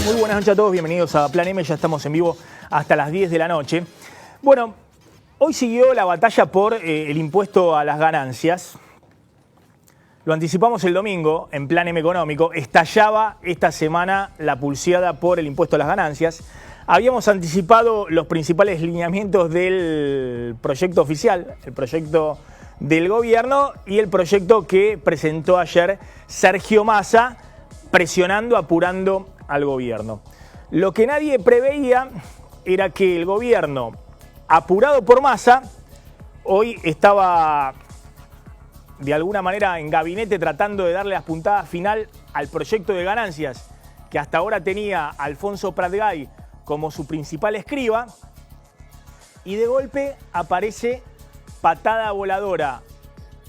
Muy buenas noches a todos, bienvenidos a Plan M, ya estamos en vivo hasta las 10 de la noche. Bueno, hoy siguió la batalla por el impuesto a las ganancias. Lo anticipamos el domingo en Plan M Económico, estallaba esta semana la pulseada por el impuesto a las ganancias. Habíamos anticipado los principales lineamientos del proyecto oficial, el proyecto del gobierno y el proyecto que presentó ayer Sergio Massa, presionando, apurando al gobierno. Lo que nadie preveía era que el gobierno, apurado por Massa, hoy estaba de alguna manera en gabinete tratando de darle las puntadas final al proyecto de ganancias que hasta ahora tenía Alfonso Pratgay como su principal escriba, y de golpe aparece patada voladora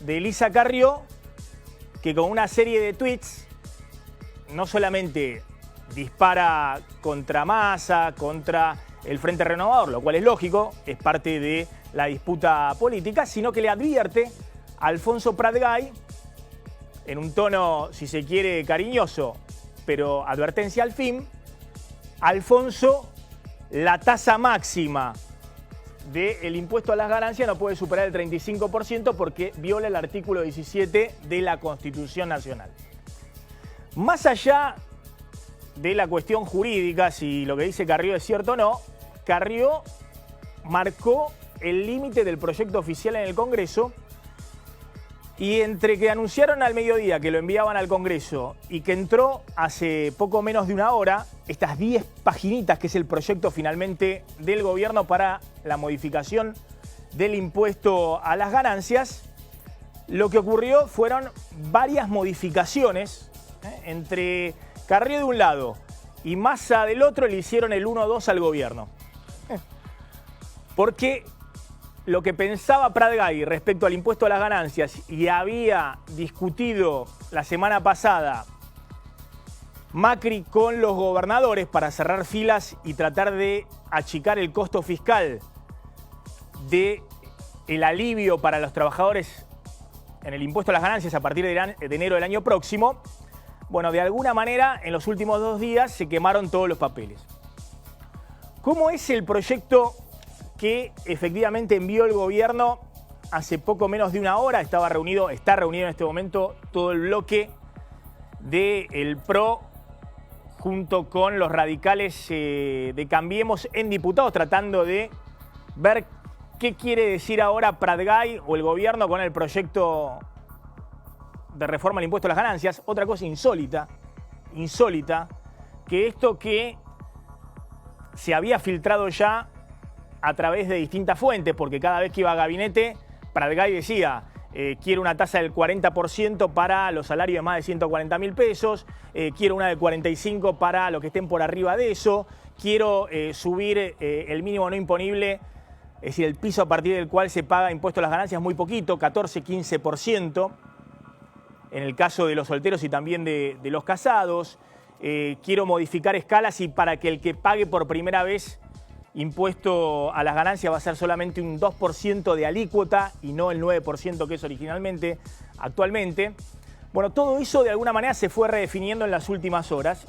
de Elisa Carrió, que con una serie de tweets no solamente dispara contra Massa, contra el Frente Renovador, lo cual es lógico, es parte de la disputa política, sino que le advierte a Alfonso Pratgay, en un tono, si se quiere, cariñoso, pero advertencia al fin: Alfonso, la tasa máxima del impuesto a las ganancias no puede superar el 35% porque viola el artículo 17 de la Constitución Nacional. Más allá de la cuestión jurídica, si lo que dice Carrió es cierto o no, Carrió marcó el límite del proyecto oficial en el Congreso, y entre que anunciaron al mediodía que lo enviaban al Congreso y que entró hace poco menos de una hora, estas 10 paginitas que es el proyecto finalmente del gobierno para la modificación del impuesto a las ganancias, lo que ocurrió fueron varias modificaciones. Entre Carrió de un lado y Massa del otro le hicieron el 1-2 al gobierno. Porque lo que pensaba Pratgay respecto al impuesto a las ganancias y había discutido la semana pasada Macri con los gobernadores para cerrar filas y tratar de achicar el costo fiscal del alivio para los trabajadores en el impuesto a las ganancias a partir de enero del año próximo, bueno, de alguna manera en los últimos 2 días se quemaron todos los papeles. ¿Cómo es el proyecto que efectivamente envió el gobierno hace poco menos de una hora? Está reunido en este momento todo el bloque del PRO junto con los radicales de Cambiemos en diputados, tratando de ver qué quiere decir ahora Pratgay o el gobierno con el proyecto de reforma al impuesto a las ganancias. Otra cosa insólita, que esto que se había filtrado ya a través de distintas fuentes, porque cada vez que iba a gabinete, Pratgay decía: quiero una tasa del 40% para los salarios de más de 140.000 pesos, quiero una del 45% para los que estén por arriba de eso, quiero subir el mínimo no imponible, es decir, el piso a partir del cual se paga impuesto a las ganancias, muy poquito, 14-15%, en el caso de los solteros y también de los casados. Quiero modificar escalas y para que el que pague por primera vez impuesto a las ganancias va a ser solamente un 2% de alícuota y no el 9% que es originalmente, actualmente. Bueno, todo eso de alguna manera se fue redefiniendo en las últimas horas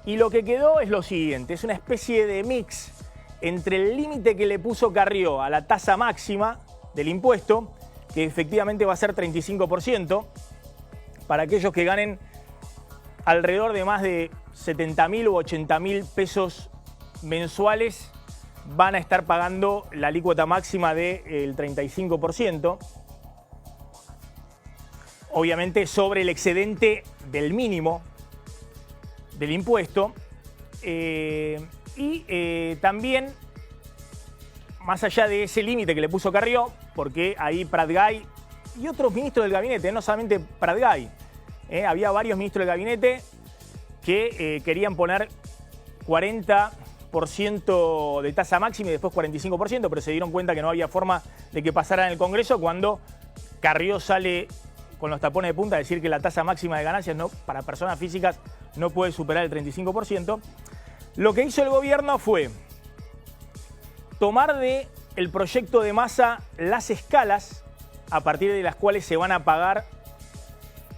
y lo que quedó es lo siguiente: es una especie de mix entre el límite que le puso Carrió a la tasa máxima del impuesto, que efectivamente va a ser 35%, para aquellos que ganen alrededor de más de 70.000 u 80.000 pesos mensuales, van a estar pagando la alícuota máxima del 35%, obviamente sobre el excedente del mínimo del impuesto. También, más allá de ese límite que le puso Carrió, porque ahí Pratgay y otros ministros del gabinete, no solamente Pratgay, había varios ministros del gabinete que querían poner 40% de tasa máxima y después 45%, pero se dieron cuenta que no había forma de que pasara en el Congreso cuando Carrió sale con los tapones de punta a decir que la tasa máxima de ganancias para personas físicas no puede superar el 35%. Lo que hizo el gobierno fue tomar del proyecto de Massa las escalas a partir de las cuales se van a pagar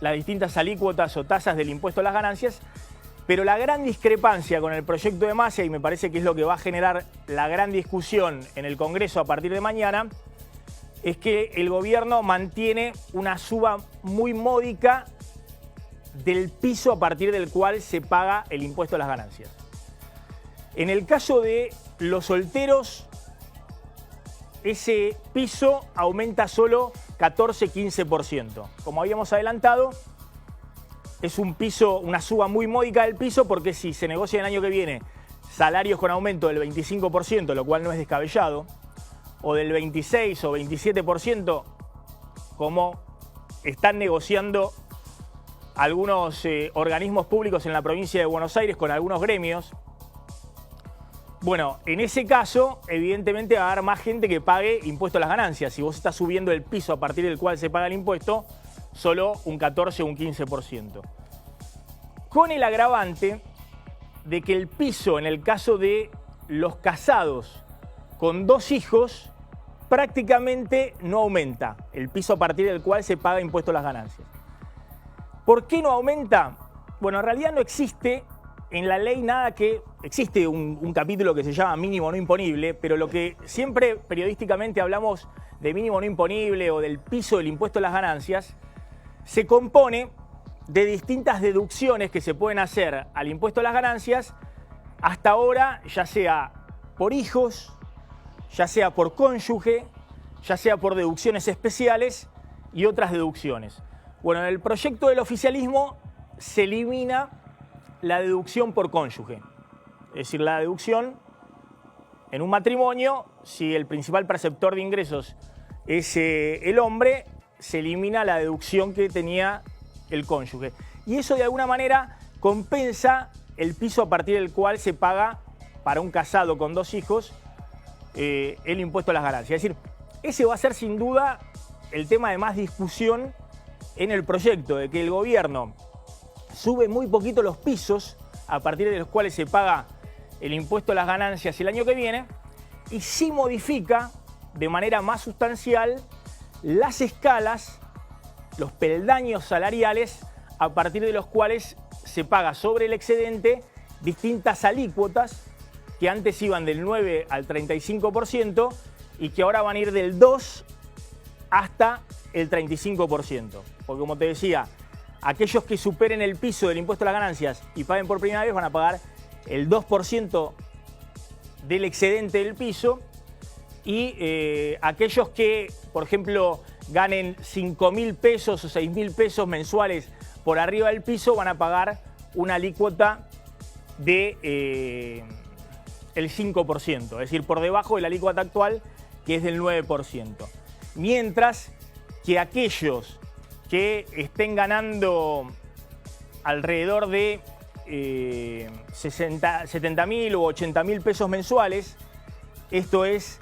las distintas alícuotas o tasas del impuesto a las ganancias, Pero la gran discrepancia con el proyecto de Massa, y me parece que es lo que va a generar la gran discusión en el Congreso a partir de mañana, es que el gobierno mantiene una suba muy módica del piso a partir del cual se paga el impuesto a las ganancias. En el caso de los solteros, ese piso aumenta solo 14-15%. Como habíamos adelantado, es un piso, una suba muy módica del piso, porque si se negocia el año que viene salarios con aumento del 25%, lo cual no es descabellado, o del 26 o 27%, como están negociando algunos organismos públicos en la provincia de Buenos Aires con algunos gremios. Bueno, en ese caso, evidentemente va a haber más gente que pague impuesto a las ganancias. Si vos estás subiendo el piso a partir del cual se paga el impuesto, solo un 14 o un 15%. Con el agravante de que el piso, en el caso de los casados con 2 hijos, prácticamente no aumenta. El piso a partir del cual se paga impuesto a las ganancias. ¿Por qué no aumenta? Bueno, en realidad no existe en la ley nada que... Existe un capítulo que se llama mínimo no imponible, pero lo que siempre periodísticamente hablamos de mínimo no imponible o del piso del impuesto a las ganancias, se compone de distintas deducciones que se pueden hacer al impuesto a las ganancias, hasta ahora, ya sea por hijos, ya sea por cónyuge, ya sea por deducciones especiales y otras deducciones. Bueno, en el proyecto del oficialismo se elimina la deducción por cónyuge. Es decir, la deducción en un matrimonio, si el principal perceptor de ingresos es el hombre, se elimina la deducción que tenía el cónyuge. Y eso de alguna manera compensa el piso a partir del cual se paga para un casado con 2 hijos el impuesto a las ganancias. Es decir, ese va a ser sin duda el tema de más discusión en el proyecto, de que el gobierno sube muy poquito los pisos a partir de los cuales se paga el impuesto a las ganancias el año que viene, y sí modifica de manera más sustancial las escalas, los peldaños salariales a partir de los cuales se paga sobre el excedente distintas alícuotas que antes iban del 9 al 35% y que ahora van a ir del 2 hasta el 35%. Porque como te decía, aquellos que superen el piso del impuesto a las ganancias y paguen por primera vez van a pagar el 2% del excedente del piso, y aquellos que, por ejemplo, ganen 5.000 pesos o 6.000 pesos mensuales por arriba del piso van a pagar una alícuota de el 5%, es decir, por debajo de la alícuota actual, que es del 9%. Mientras que aquellos que estén ganando alrededor de 70.000 o 80.000 pesos mensuales, esto es,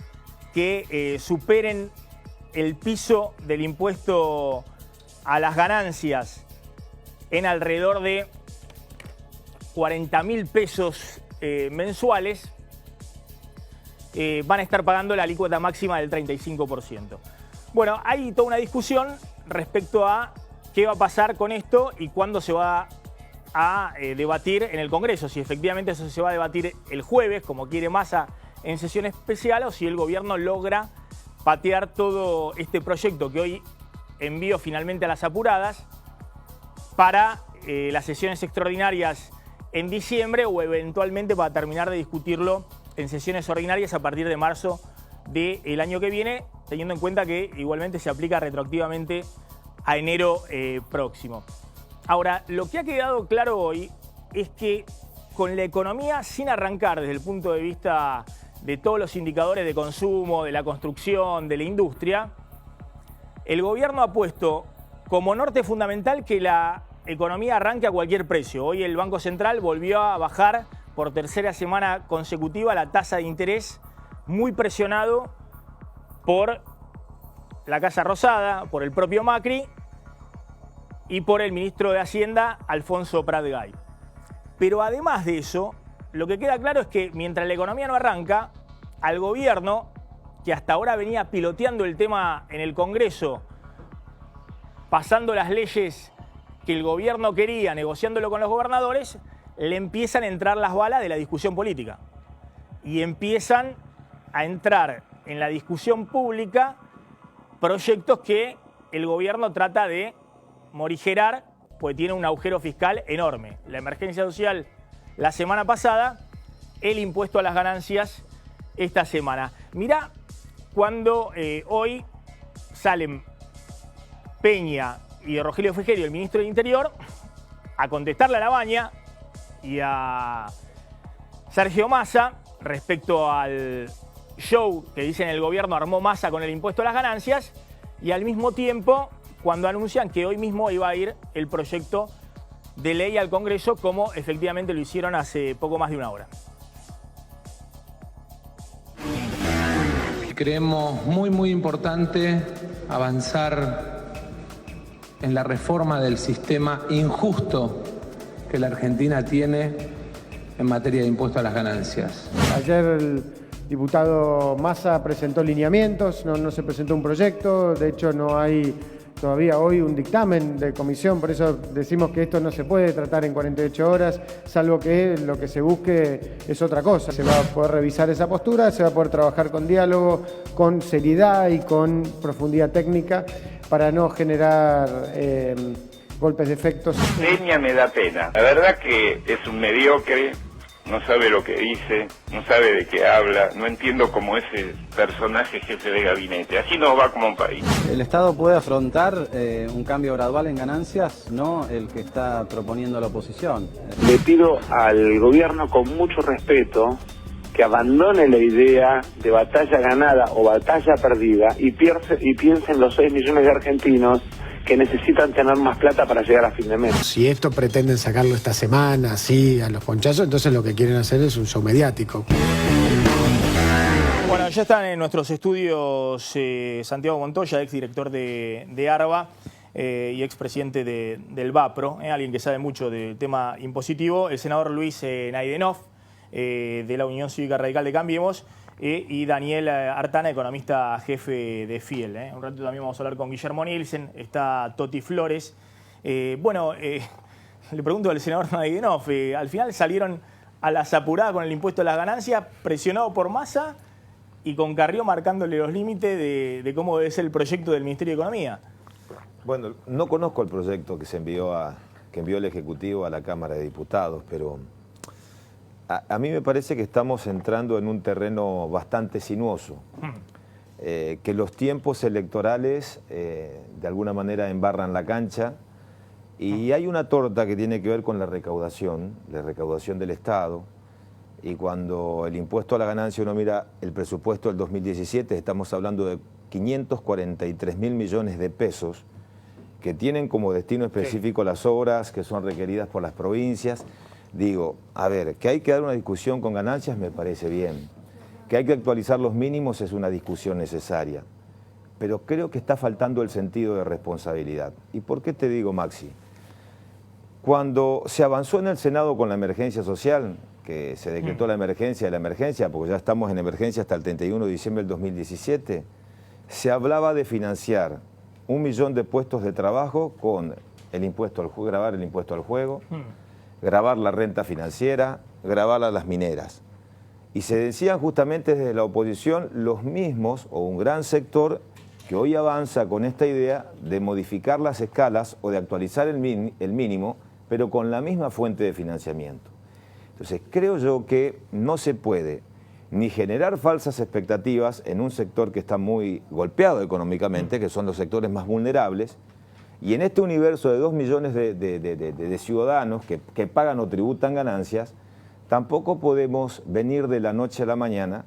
que superen el piso del impuesto a las ganancias en alrededor de 40.000 pesos mensuales, van a estar pagando la alícuota máxima del 35%. Bueno, hay toda una discusión respecto a qué va a pasar con esto y cuándo se va a debatir en el Congreso. Si efectivamente eso se va a debatir el jueves, como quiere Massa, en sesión especial, o si el gobierno logra patear todo este proyecto que hoy envió finalmente a las apuradas para las sesiones extraordinarias en diciembre, o eventualmente para terminar de discutirlo en sesiones ordinarias a partir de marzo del año que viene, teniendo en cuenta que igualmente se aplica retroactivamente a enero próximo. Ahora, lo que ha quedado claro hoy es que con la economía sin arrancar desde el punto de vista de todos los indicadores de consumo, de la construcción, de la industria, el gobierno ha puesto como norte fundamental que la economía arranque a cualquier precio. Hoy el Banco Central volvió a bajar por tercera semana consecutiva la tasa de interés, muy presionado por la Casa Rosada, por el propio Macri y por el ministro de Hacienda, Alfonso Prat-Gay. Pero además de eso, lo que queda claro es que mientras la economía no arranca, al gobierno, que hasta ahora venía piloteando el tema en el Congreso, pasando las leyes que el gobierno quería, negociándolo con los gobernadores, le empiezan a entrar las balas de la discusión política y empiezan a entrar en la discusión pública proyectos que el gobierno trata de morigerar, pues tiene un agujero fiscal enorme. La emergencia social la semana pasada, el impuesto a las ganancias esta semana. Mirá cuando hoy salen Peña y Rogelio Frigerio, el ministro del Interior, a contestarle a Labaña y a Sergio Massa respecto al show que dicen el gobierno armó Massa con el impuesto a las ganancias, y al mismo tiempo cuando anuncian que hoy mismo iba a ir el proyecto de ley al Congreso, como efectivamente lo hicieron hace poco más de una hora. Creemos muy importante avanzar en la reforma del sistema injusto que la Argentina tiene en materia de impuesto a las ganancias. Ayer el diputado Massa presentó lineamientos, no se presentó un proyecto, de hecho no hay todavía hoy un dictamen de comisión, por eso decimos que esto no se puede tratar en 48 horas, salvo que lo que se busque es otra cosa. Se va a poder revisar esa postura, se va a poder trabajar con diálogo, con seriedad y con profundidad técnica para no generar golpes de efectos. Peña me da pena. La verdad que es un mediocre, no sabe lo que dice, no sabe de qué habla, no entiendo cómo ese personaje jefe de gabinete. Así no va como un país. El Estado puede afrontar un cambio gradual en ganancias, no el que está proponiendo la oposición. Le pido al gobierno con mucho respeto que abandone la idea de batalla ganada o batalla perdida y piense en los 6 millones de argentinos que necesitan tener más plata para llegar a fin de mes. Si esto pretenden sacarlo esta semana, así, a los ponchazos, entonces lo que quieren hacer es un show mediático. Bueno, ya están en nuestros estudios Santiago Montoya, exdirector de ARBA y expresidente del VAPRO, alguien que sabe mucho del tema impositivo, el senador Luis Naidenov, de la Unión Cívica Radical de Cambiemos, y Daniel Artana, economista jefe de FIEL. Un rato también vamos a hablar con Guillermo Nielsen, está Toti Flores. Le pregunto al senador Naidenov, al final salieron a las apuradas con el impuesto a las ganancias, presionado por Massa y con Carrió marcándole los límites de cómo debe ser el proyecto del Ministerio de Economía. Bueno, no conozco el proyecto que envió el Ejecutivo a la Cámara de Diputados, pero a mí me parece que estamos entrando en un terreno bastante sinuoso, que los tiempos electorales de alguna manera embarran la cancha, y hay una torta que tiene que ver con la recaudación del Estado, y cuando el impuesto a la ganancia uno mira el presupuesto del 2017, estamos hablando de 543.000 millones de pesos que tienen como destino específico las obras que son requeridas por las provincias. Digo, a ver, que hay que dar una discusión con ganancias me parece bien, que hay que actualizar los mínimos es una discusión necesaria, pero creo que está faltando el sentido de responsabilidad. ¿Y por qué te digo, Maxi? Cuando se avanzó en el Senado con la emergencia social, que se decretó la emergencia de la emergencia, porque ya estamos en emergencia hasta el 31 de diciembre del 2017, se hablaba de financiar 1 millón de puestos de trabajo con el impuesto al juego, grabar el impuesto al juego, grabar la renta financiera, grabar a las mineras. Y se decían justamente desde la oposición los mismos, o un gran sector, que hoy avanza con esta idea de modificar las escalas o de actualizar el mínimo, pero con la misma fuente de financiamiento. Entonces, creo yo que no se puede ni generar falsas expectativas en un sector que está muy golpeado económicamente, que son los sectores más vulnerables, y en este universo de 2 millones de ciudadanos que pagan o tributan ganancias, tampoco podemos venir de la noche a la mañana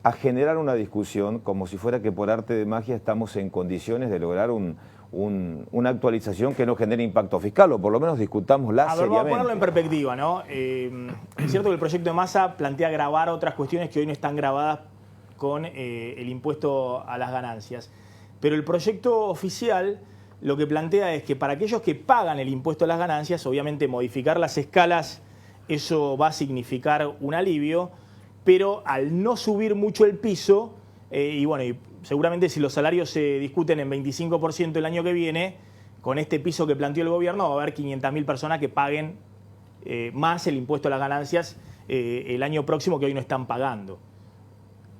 a generar una discusión como si fuera que por arte de magia estamos en condiciones de lograr una actualización que no genere impacto fiscal, o por lo menos discutámosla seriamente. Vamos a ponerlo en perspectiva, ¿no? Es cierto que el proyecto de Massa plantea gravar otras cuestiones que hoy no están grabadas con el impuesto a las ganancias, pero el proyecto oficial lo que plantea es que para aquellos que pagan el impuesto a las ganancias, obviamente modificar las escalas, eso va a significar un alivio, pero al no subir mucho el piso, y seguramente si los salarios se discuten en 25% el año que viene, con este piso que planteó el gobierno va a haber 500.000 personas que paguen más el impuesto a las ganancias el año próximo que hoy no están pagando.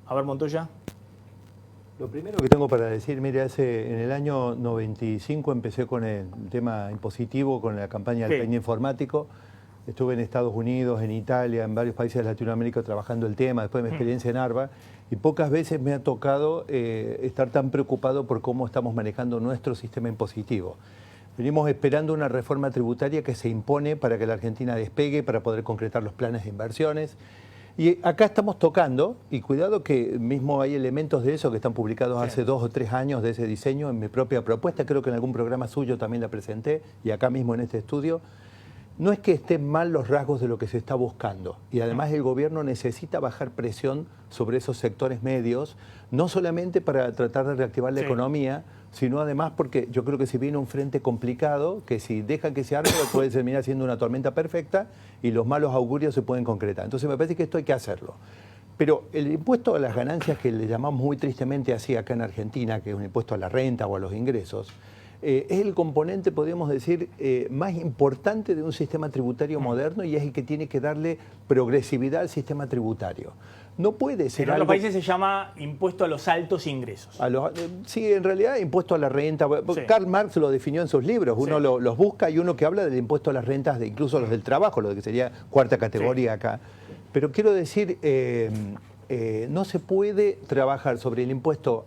A ver, Montoya. Lo primero que tengo para decir, mire, en el año 95 empecé con el tema impositivo, con la campaña del peine informático. Estuve en Estados Unidos, en Italia, en varios países de Latinoamérica trabajando el tema, después de mi experiencia en Harvard, y pocas veces me ha tocado estar tan preocupado por cómo estamos manejando nuestro sistema impositivo. Venimos esperando una reforma tributaria que se impone para que la Argentina despegue, para poder concretar los planes de inversiones. Y acá estamos tocando, y cuidado que mismo hay elementos de eso que están publicados hace 2 o 3 años de ese diseño en mi propia propuesta, creo que en algún programa suyo también la presenté, y acá mismo en este estudio. No es que estén mal los rasgos de lo que se está buscando, y además el gobierno necesita bajar presión sobre esos sectores medios, no solamente para tratar de reactivar la economía, sino además porque yo creo que si viene un frente complicado, que si dejan que se arme puede terminar siendo una tormenta perfecta y los malos augurios se pueden concretar. Entonces me parece que esto hay que hacerlo. Pero el impuesto a las ganancias, que le llamamos muy tristemente así acá en Argentina, que es un impuesto a la renta o a los ingresos, es el componente, podríamos decir, más importante de un sistema tributario moderno, y es el que tiene que darle progresividad al sistema tributario. No puede ser en otros países se llama impuesto a los altos ingresos. Sí, en realidad impuesto a la renta. Karl Marx lo definió en sus libros. Uno los busca, y uno que habla del impuesto a las rentas, incluso los del trabajo, lo que sería cuarta categoría acá. Pero quiero decir, no se puede trabajar sobre el impuesto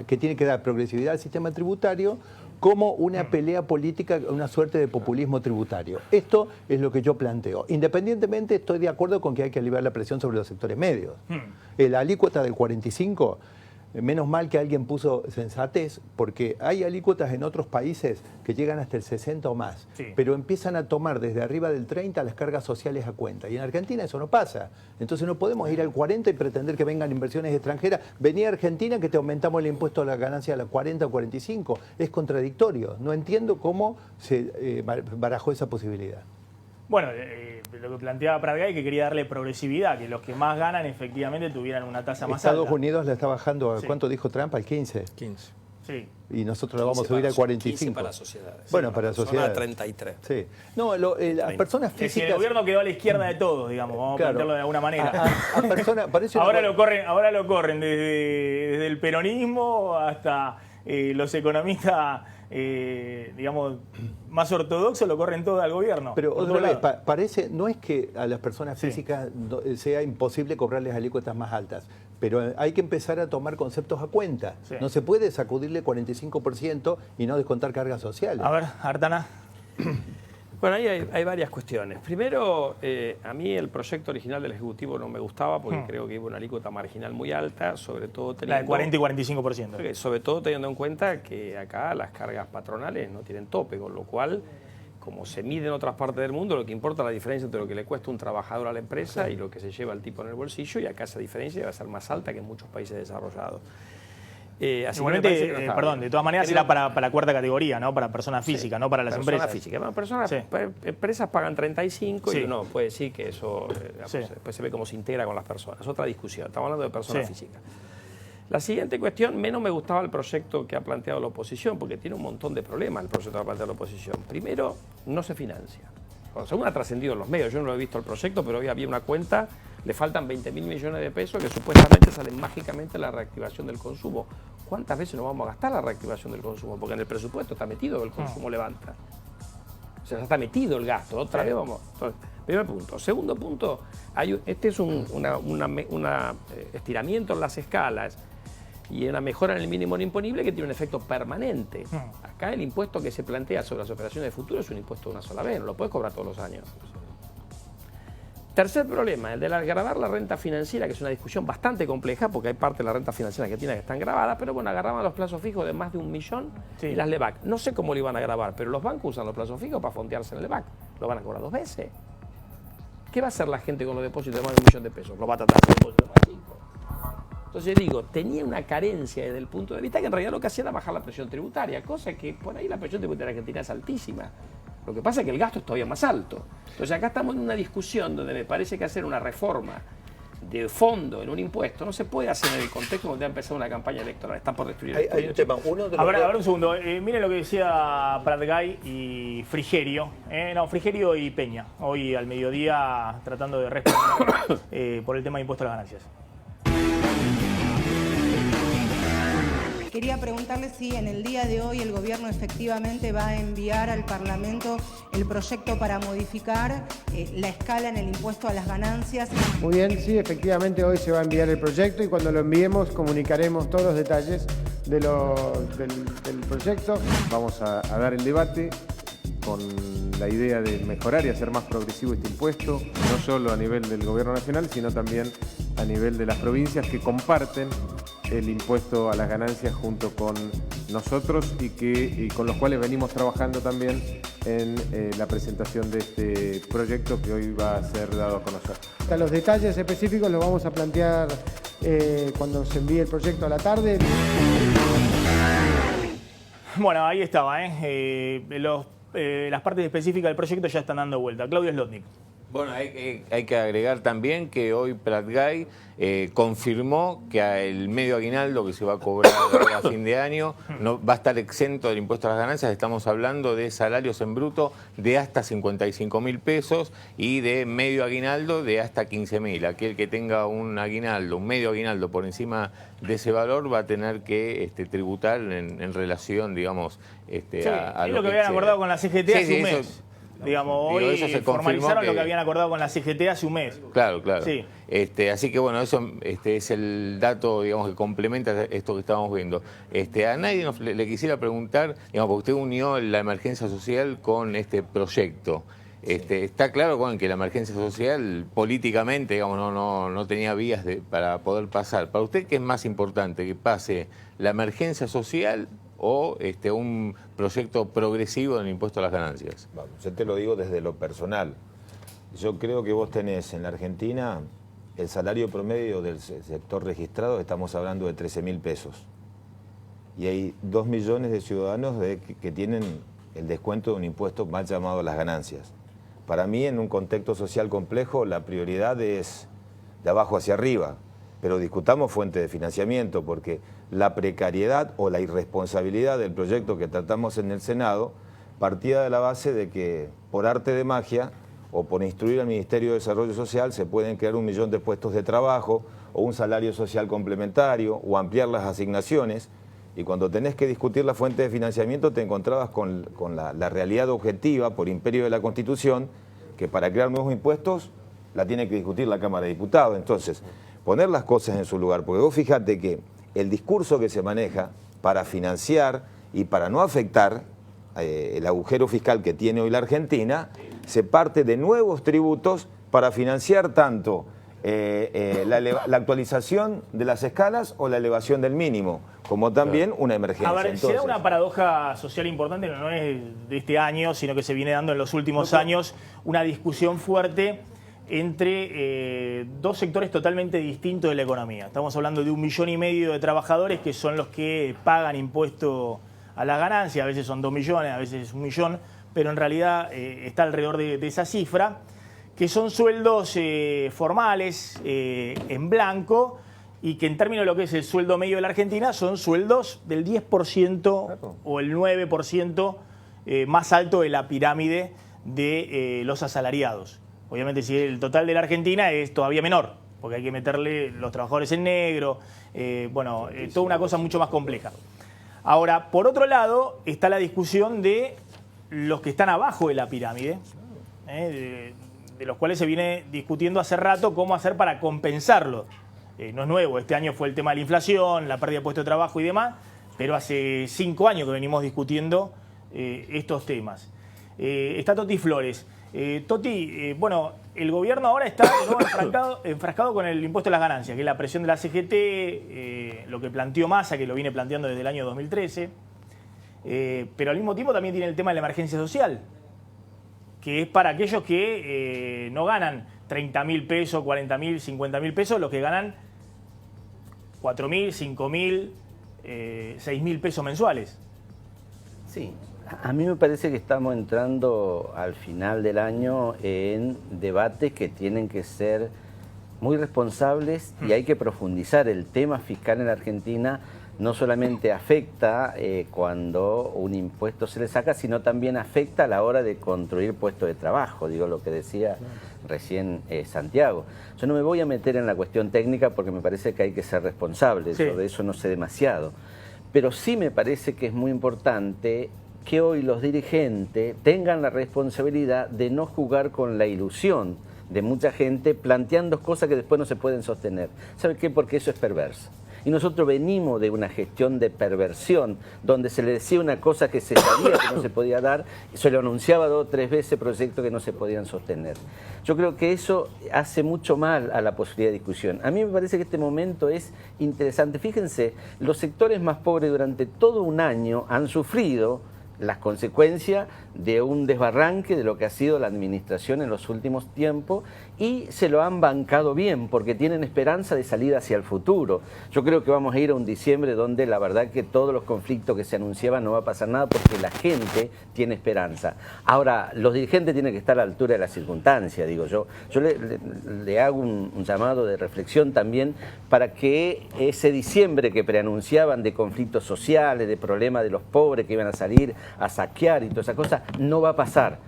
que tiene que dar progresividad al sistema tributario como una pelea política, una suerte de populismo tributario. Esto es lo que yo planteo. Independientemente, estoy de acuerdo con que hay que aliviar la presión sobre los sectores medios. La alícuota del 45, menos mal que alguien puso sensatez, porque hay alícuotas en otros países que llegan hasta el 60 o más, pero empiezan a tomar desde arriba del 30 las cargas sociales a cuenta. Y en Argentina eso no pasa. Entonces no podemos ir al 40 y pretender que vengan inversiones extranjeras. Vení a Argentina que te aumentamos el impuesto a la ganancia a la 40 o 45. Es contradictorio. No entiendo cómo se barajó esa posibilidad. Bueno, lo que planteaba Pratgay, que quería darle progresividad, que los que más ganan efectivamente tuvieran una tasa más alta. Estados Unidos la está bajando, ¿cuánto dijo Trump? ¿Al 15? 15. Sí. Y nosotros la vamos a subir al 45. 15 para sociedades. Bueno, para sociedades. 33. Sí. No, las personas físicas... Es que el gobierno quedó a la izquierda de todos, digamos, vamos a plantearlo de alguna manera. Ahora lo corren desde el peronismo hasta los economistas, digamos, más ortodoxos, lo corren todo al gobierno. Pero otra vez, parece, no es que a las personas físicas sea imposible cobrarles alícuotas más altas, pero hay que empezar a tomar conceptos a cuenta. No se puede sacudirle 45% y no descontar cargas sociales. A ver, Artana. Bueno, ahí hay varias cuestiones. Primero, a mí el proyecto original del Ejecutivo no me gustaba porque creo que iba una alícuota marginal muy alta, sobre todo teniendo... La de 40 y 45%. Sobre todo teniendo en cuenta que acá las cargas patronales no tienen tope, con lo cual, como se mide en otras partes del mundo, lo que importa es la diferencia entre lo que le cuesta un trabajador a la empresa y lo que se lleva el tipo en el bolsillo, y acá esa diferencia va a ser más alta que en muchos países desarrollados. Igualmente, perdón, de todas maneras será para la cuarta categoría, ¿no? Para personas físicas, no para las empresas. Físicas. Bueno, empresas pagan 35 y uno puede decir que eso después se ve cómo se integra con las personas. Es otra discusión, estamos hablando de personas físicas. La siguiente cuestión, menos me gustaba el proyecto que ha planteado la oposición, porque tiene un montón de problemas el proyecto que ha planteado la oposición. Primero, no se financia. Según ha trascendido en los medios, yo no lo he visto el proyecto, pero hoy había una cuenta, le faltan 20.000 millones de pesos que supuestamente salen mágicamente a la reactivación del consumo. ¿Cuántas veces nos vamos a gastar la reactivación del consumo? Porque en el presupuesto está metido el consumo levanta. O sea, está metido el gasto. Otra vez vamos. Entonces, primer punto. Segundo punto, este es un estiramiento en las escalas y una mejora en el mínimo no imponible que tiene un efecto permanente. Acá el impuesto que se plantea sobre las operaciones de futuro es un impuesto de una sola vez, no lo puedes cobrar todos los años. Tercer problema, el de gravar la renta financiera, que es una discusión bastante compleja, porque hay parte de la renta financiera que tiene que están grabadas, pero bueno, agarraban los plazos fijos de más de 1 millón y las LEVAC. No sé cómo lo iban a grabar, pero los bancos usan los plazos fijos para fondearse en el LEVAC. Lo van a cobrar 2 veces. ¿Qué va a hacer la gente con los depósitos de más de 1 millón de pesos? Lo va a tratar de depósitos más chicos. Entonces digo, tenía una carencia desde el punto de vista que en realidad lo que hacía era bajar la presión tributaria, cosa que por ahí la presión tributaria argentina es altísima. Lo que pasa es que el gasto es todavía más alto. Entonces acá estamos en una discusión donde me parece que hacer una reforma de fondo en un impuesto no se puede hacer en el contexto donde ha empezado una campaña electoral. Están por destruir el Hay un tema. A ver, un segundo. Miren lo que decía Pratgay y Frigerio. Frigerio y Peña. Hoy al mediodía tratando de responder por el tema de impuesto a las ganancias. Quería preguntarle si en el día de hoy el gobierno efectivamente va a enviar al Parlamento el proyecto para modificar la escala en el impuesto a las ganancias. Muy bien, sí, efectivamente hoy se va a enviar el proyecto y cuando lo enviemos comunicaremos todos los detalles del proyecto. Vamos a dar el debate con la idea de mejorar y hacer más progresivo este impuesto, no solo a nivel del gobierno nacional, sino también a nivel de las provincias que comparten el impuesto a las ganancias junto con nosotros y con los cuales venimos trabajando también en la presentación de este proyecto que hoy va a ser dado a conocer. Los detalles específicos los vamos a plantear cuando se envíe el proyecto a la tarde. Bueno, ahí estaba, las partes específicas del proyecto ya están dando vuelta. Claudio Slotnick. Bueno, hay que agregar también que hoy Pratgay confirmó que el medio aguinaldo que se va a cobrar a fin de año no va a estar exento del impuesto a las ganancias. Estamos hablando de salarios en bruto de hasta 55.000 pesos y de medio aguinaldo de hasta 15.000. Aquel que tenga un medio aguinaldo por encima de ese valor va a tener que tributar en relación, digamos, a lo que habían acordado con la CGT hace un mes. Digamos, hoy formalizaron lo que habían acordado con la CGT hace un mes. Claro, claro. Sí. Así que bueno, eso es el dato, digamos, que complementa esto que estábamos viendo. A nadie le quisiera preguntar, digamos, porque usted unió la emergencia social con este proyecto. Está claro, Juan, que la emergencia social políticamente, digamos, no tenía vías para poder pasar. ¿Para usted qué es más importante? ¿Que pase la emergencia social o un proyecto progresivo en el impuesto a las ganancias? Yo te lo digo desde lo personal. Yo creo que vos tenés en la Argentina el salario promedio del sector registrado, estamos hablando de 13.000 pesos. Y hay 2 millones de ciudadanos que tienen el descuento de un impuesto mal llamado a las ganancias. Para mí, en un contexto social complejo, la prioridad es de abajo hacia arriba. Pero discutamos fuente de financiamiento, porque la precariedad o la irresponsabilidad del proyecto que tratamos en el Senado partía de la base de que por arte de magia o por instruir al Ministerio de Desarrollo Social se pueden crear 1 millón de puestos de trabajo o un salario social complementario o ampliar las asignaciones. Y cuando tenés que discutir la fuente de financiamiento te encontrabas con la realidad objetiva por imperio de la Constitución, que para crear nuevos impuestos la tiene que discutir la Cámara de Diputados. Entonces, poner las cosas en su lugar, porque vos fíjate que el discurso que se maneja para financiar y para no afectar el agujero fiscal que tiene hoy la Argentina, se parte de nuevos tributos para financiar tanto la actualización de las escalas o la elevación del mínimo, como también una emergencia. A ver, Entonces, se da una paradoja social importante, no es de este año, sino que se viene dando en los últimos años, una discusión fuerte entre dos sectores totalmente distintos de la economía. Estamos hablando de 1,5 millones de trabajadores que son los que pagan impuesto a la ganancia, a veces son 2 millones, a veces 1 millón, pero en realidad está alrededor de esa cifra, que son sueldos formales, en blanco, y que en términos de lo que es el sueldo medio de la Argentina son sueldos del 10% o el 9% más alto de la pirámide de los asalariados. Obviamente si el total de la Argentina es todavía menor, porque hay que meterle los trabajadores en negro, toda una cosa mucho más compleja. Ahora, por otro lado, está la discusión de los que están abajo de la pirámide, de los cuales se viene discutiendo hace rato cómo hacer para compensarlo. No es nuevo, este año fue el tema de la inflación, la pérdida de puestos de trabajo y demás, pero hace 5 años que venimos discutiendo estos temas. Está Toti Flores. Toti, el gobierno ahora está de nuevo enfrascado con el impuesto a las ganancias, que es la presión de la CGT, lo que planteó Massa, que lo viene planteando desde el año 2013, pero al mismo tiempo también tiene el tema de la emergencia social, que es para aquellos que no ganan 30.000 pesos, 40.000, 50.000 pesos, los que ganan 4.000, 5.000, 6.000 pesos mensuales. Sí. A mí me parece que estamos entrando al final del año en debates que tienen que ser muy responsables y hay que profundizar. El tema fiscal en la Argentina no solamente afecta cuando un impuesto se le saca, sino también afecta a la hora de construir puestos de trabajo, digo lo que decía recién Santiago. Yo no me voy a meter en la cuestión técnica porque me parece que hay que ser responsable, sobre eso no sé demasiado, pero sí me parece que es muy importante que hoy los dirigentes tengan la responsabilidad de no jugar con la ilusión de mucha gente planteando cosas que después no se pueden sostener. ¿Sabe qué? Porque eso es perverso. Y nosotros venimos de una gestión de perversión, donde se le decía una cosa que se sabía que no se podía dar, y se lo anunciaba 2 o 3 veces proyectos que no se podían sostener. Yo creo que eso hace mucho mal a la posibilidad de discusión. A mí me parece que este momento es interesante. Fíjense, los sectores más pobres durante todo un año han sufrido las consecuencias de un desbarranque de lo que ha sido la administración en los últimos tiempos y se lo han bancado bien porque tienen esperanza de salir hacia el futuro. Yo creo que vamos a ir a un diciembre donde la verdad que todos los conflictos que se anunciaban no va a pasar nada porque la gente tiene esperanza. Ahora, los dirigentes tienen que estar a la altura de las circunstancias, digo yo. Yo le hago un llamado de reflexión también para que ese diciembre que preanunciaban de conflictos sociales, de problemas de los pobres que iban a salir a saquear y toda esa cosa, no va a pasar.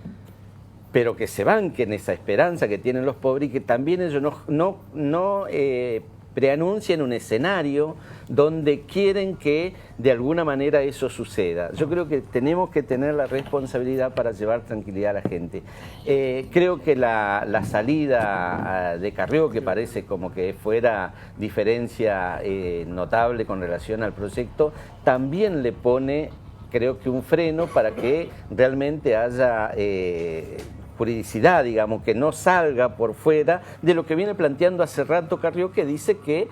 Pero que se banquen esa esperanza que tienen los pobres y que también ellos no preanuncien un escenario donde quieren que de alguna manera eso suceda. Yo creo que tenemos que tener la responsabilidad para llevar tranquilidad a la gente. Creo que la salida de Carrió, que parece como que fuera diferencia notable con relación al proyecto, también le pone, creo que un freno para que realmente haya juridicidad, digamos, que no salga por fuera de lo que viene planteando hace rato Carrió, que dice que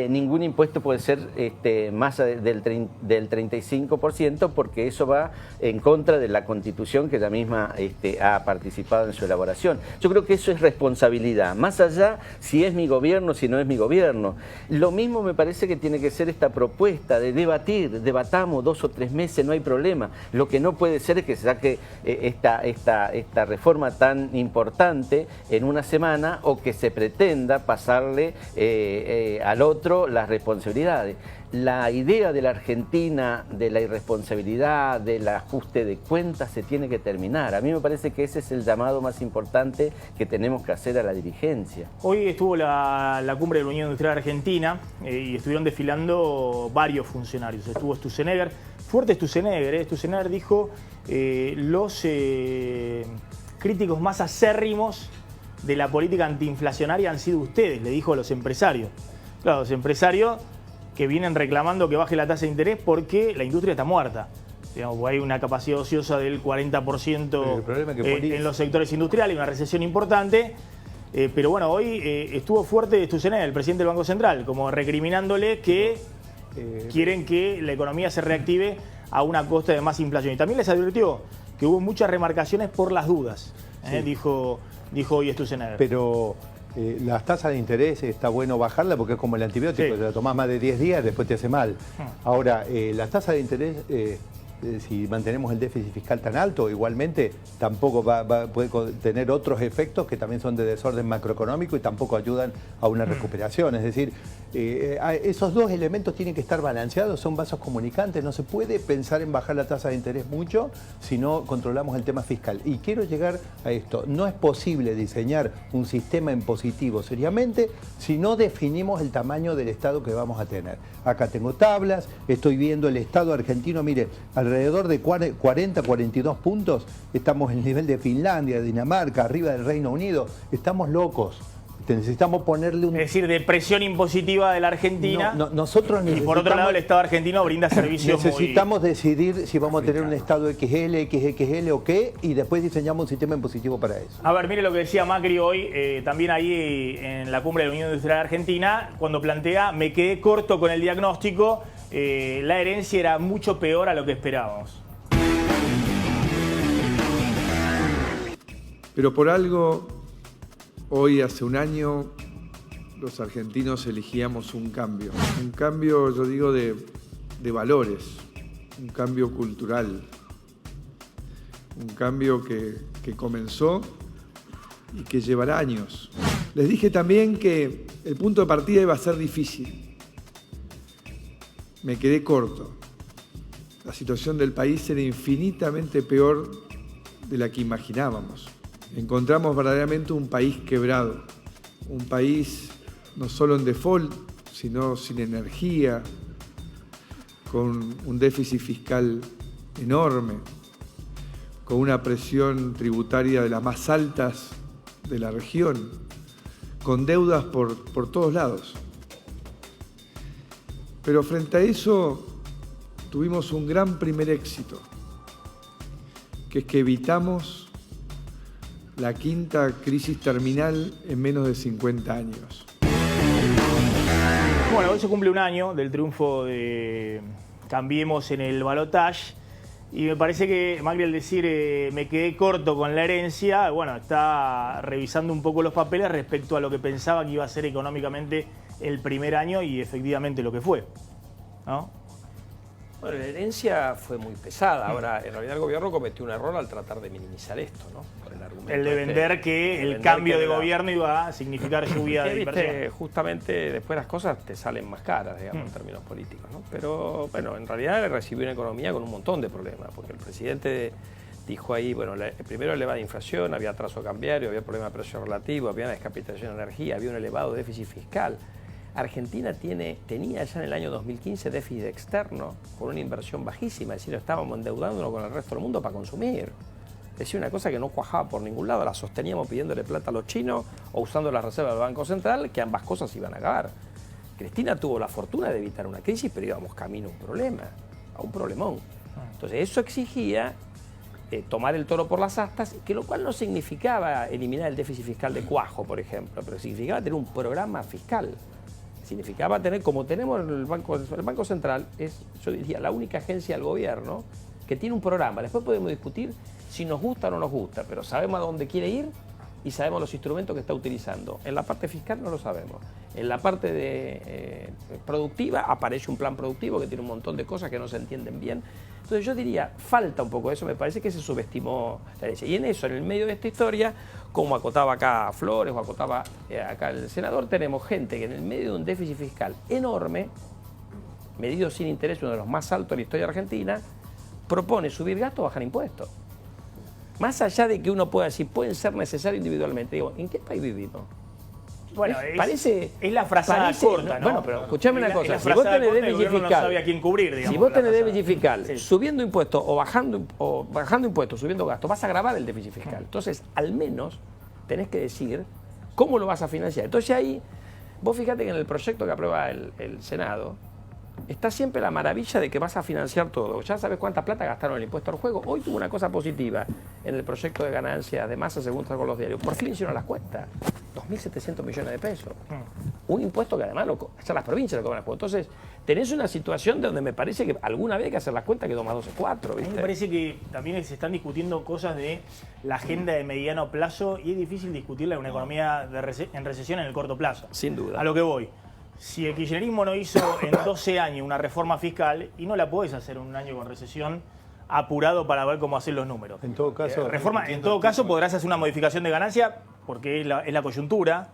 ningún impuesto puede ser más del 35% porque eso va en contra de la Constitución que ella misma ha participado en su elaboración. Yo creo que eso es responsabilidad, más allá si es mi gobierno, si no es mi gobierno. Lo mismo me parece que tiene que ser esta propuesta de debatamos 2 o 3 meses, no hay problema. Lo que no puede ser es que se saque esta reforma tan importante en una semana o que se pretenda pasarle al otro las responsabilidades. La idea de la Argentina, de la irresponsabilidad, del ajuste de cuentas se tiene que terminar. A mí me parece que ese es el llamado más importante que tenemos que hacer a la dirigencia. Hoy estuvo la cumbre de la Unión Industrial Argentina y estuvieron desfilando varios funcionarios. Estuvo Sturzenegger, fuerte Sturzenegger. Sturzenegger dijo los críticos más acérrimos de la política antiinflacionaria han sido ustedes, le dijo a los empresarios. Claro, los empresarios que vienen reclamando que baje la tasa de interés porque la industria está muerta. Digamos, hay una capacidad ociosa del 40% en los sectores industriales, una recesión importante. Pero bueno, hoy estuvo fuerte Sturzenegger, el presidente del Banco Central, como recriminándole que quieren que la economía se reactive a una costa de más inflación. Y también les advirtió que hubo muchas remarcaciones por las dudas, dijo hoy Sturzenegger. Pero las tasas de interés está bueno bajarla porque es como el antibiótico, te la tomás más de 10 días, después te hace mal. Ahora, las tasas de interés, si mantenemos el déficit fiscal tan alto, igualmente tampoco puede tener otros efectos que también son de desorden macroeconómico y tampoco ayudan a una recuperación. Es decir, esos dos elementos tienen que estar balanceados, son vasos comunicantes. No se puede pensar en bajar la tasa de interés mucho si no controlamos el tema fiscal. Y quiero llegar a esto. No es posible diseñar un sistema impositivo seriamente si no definimos el tamaño del Estado que vamos a tener. Acá tengo tablas, estoy viendo el Estado argentino, mire, alrededor de 40, 42 puntos, estamos en el nivel de Finlandia, de Dinamarca, arriba del Reino Unido, estamos locos. Necesitamos ponerle un... Es decir, de presión impositiva de la Argentina. Nosotros necesitamos... Y por otro lado, el Estado argentino brinda servicios Necesitamos decidir si vamos a tener un Estado XL, XXL o qué, y después diseñamos un sistema impositivo para eso. A ver, mire lo que decía Macri hoy, también ahí en la cumbre de la Unión Industrial Argentina, cuando plantea, me quedé corto con el diagnóstico, la herencia era mucho peor a lo que esperábamos. Pero por algo... Hoy, hace un año, los argentinos elegíamos un cambio, yo digo, de valores, un cambio cultural, un cambio que comenzó y que llevará años. Les dije también que el punto de partida iba a ser difícil. Me quedé corto. La situación del país era infinitamente peor de la que imaginábamos. Encontramos verdaderamente un país quebrado, un país no solo en default, sino sin energía, con un déficit fiscal enorme, con una presión tributaria de las más altas de la región, con deudas por todos lados. Pero frente a eso tuvimos un gran primer éxito, que es que evitamos la quinta crisis terminal en menos de 50 años. Bueno, hoy se cumple un año del triunfo de Cambiemos en el balotaje y me parece que Macri, al decir me quedé corto con la herencia, bueno, está revisando un poco los papeles respecto a lo que pensaba que iba a ser económicamente el primer año y efectivamente lo que fue, ¿no? Bueno, la herencia fue muy pesada. Ahora, en realidad el gobierno cometió un error al tratar de minimizar esto, ¿no? Por el argumento el de vender que el cambio de gobierno iba a significar lluvia de inversión. Justamente después las cosas te salen más caras, digamos, en términos políticos, ¿no? Pero, bueno, en realidad recibió una economía con un montón de problemas, porque el presidente dijo ahí, bueno, primero elevada inflación, había atraso cambiario, había problema de precio relativo, había una descapitalización de energía, había un elevado déficit fiscal. Argentina tenía ya en el año 2015 déficit externo con una inversión bajísima, es decir, estábamos endeudándonos con el resto del mundo para consumir. Es decir, una cosa que no cuajaba por ningún lado, la sosteníamos pidiéndole plata a los chinos o usando las reservas del Banco Central, que ambas cosas iban a acabar. Cristina tuvo la fortuna de evitar una crisis, pero íbamos camino a un problema, a un problemón. Entonces eso exigía tomar el toro por las astas, que lo cual no significaba eliminar el déficit fiscal de cuajo, por ejemplo, pero significaba tener un programa fiscal. Significaba tener, como tenemos el Banco Central, es, yo diría, la única agencia del gobierno que tiene un programa. Después podemos discutir si nos gusta o no nos gusta, pero sabemos a dónde quiere ir y sabemos los instrumentos que está utilizando. En la parte fiscal no lo sabemos. En la parte productiva aparece un plan productivo que tiene un montón de cosas que no se entienden bien. Entonces yo diría, falta un poco eso, me parece que se subestimó la herencia. Y en eso, en el medio de esta historia, como acotaba acá Flores o acotaba acá el senador, tenemos gente que en el medio de un déficit fiscal enorme, medido sin interés, uno de los más altos de la historia argentina, propone subir gastos o bajar impuestos. Más allá de que uno pueda decir, pueden ser necesarios individualmente, digo, ¿en qué país vivimos? Bueno, es la frazada corta, ¿no? Bueno, pero escuchame una cosa, si vos tenés déficit fiscal, no sabía quién cubrir, digamos, si vos tenés déficit fiscal, subiendo impuestos o bajando impuestos, subiendo gastos, vas a agravar el déficit fiscal. Entonces, al menos tenés que decir cómo lo vas a financiar. Entonces ahí, vos fíjate que en el proyecto que aprueba el Senado, está siempre la maravilla de que vas a financiar todo. Ya sabes cuánta plata gastaron en el impuesto al juego. Hoy tuvo una cosa positiva en el proyecto de ganancias de Massa, según con los diarios. Por fin hicieron las cuentas. 2.700 millones de pesos. Un impuesto que además ya las provincias lo cobran las cuentas. Entonces, tenés una situación donde me parece que alguna vez hay que hacer las cuentas que 2 más 2 es 4. ¿viste? A mí me parece que también se están discutiendo cosas de la agenda de mediano plazo y es difícil discutirla en una economía en recesión en el corto plazo. Sin duda. A lo que voy. Si el kirchnerismo no hizo en 12 años una reforma fiscal y no la podés hacer en un año con recesión, apurado para ver cómo hacer los números. En todo caso, en todo caso podrás hacer una modificación de ganancia porque es la coyuntura,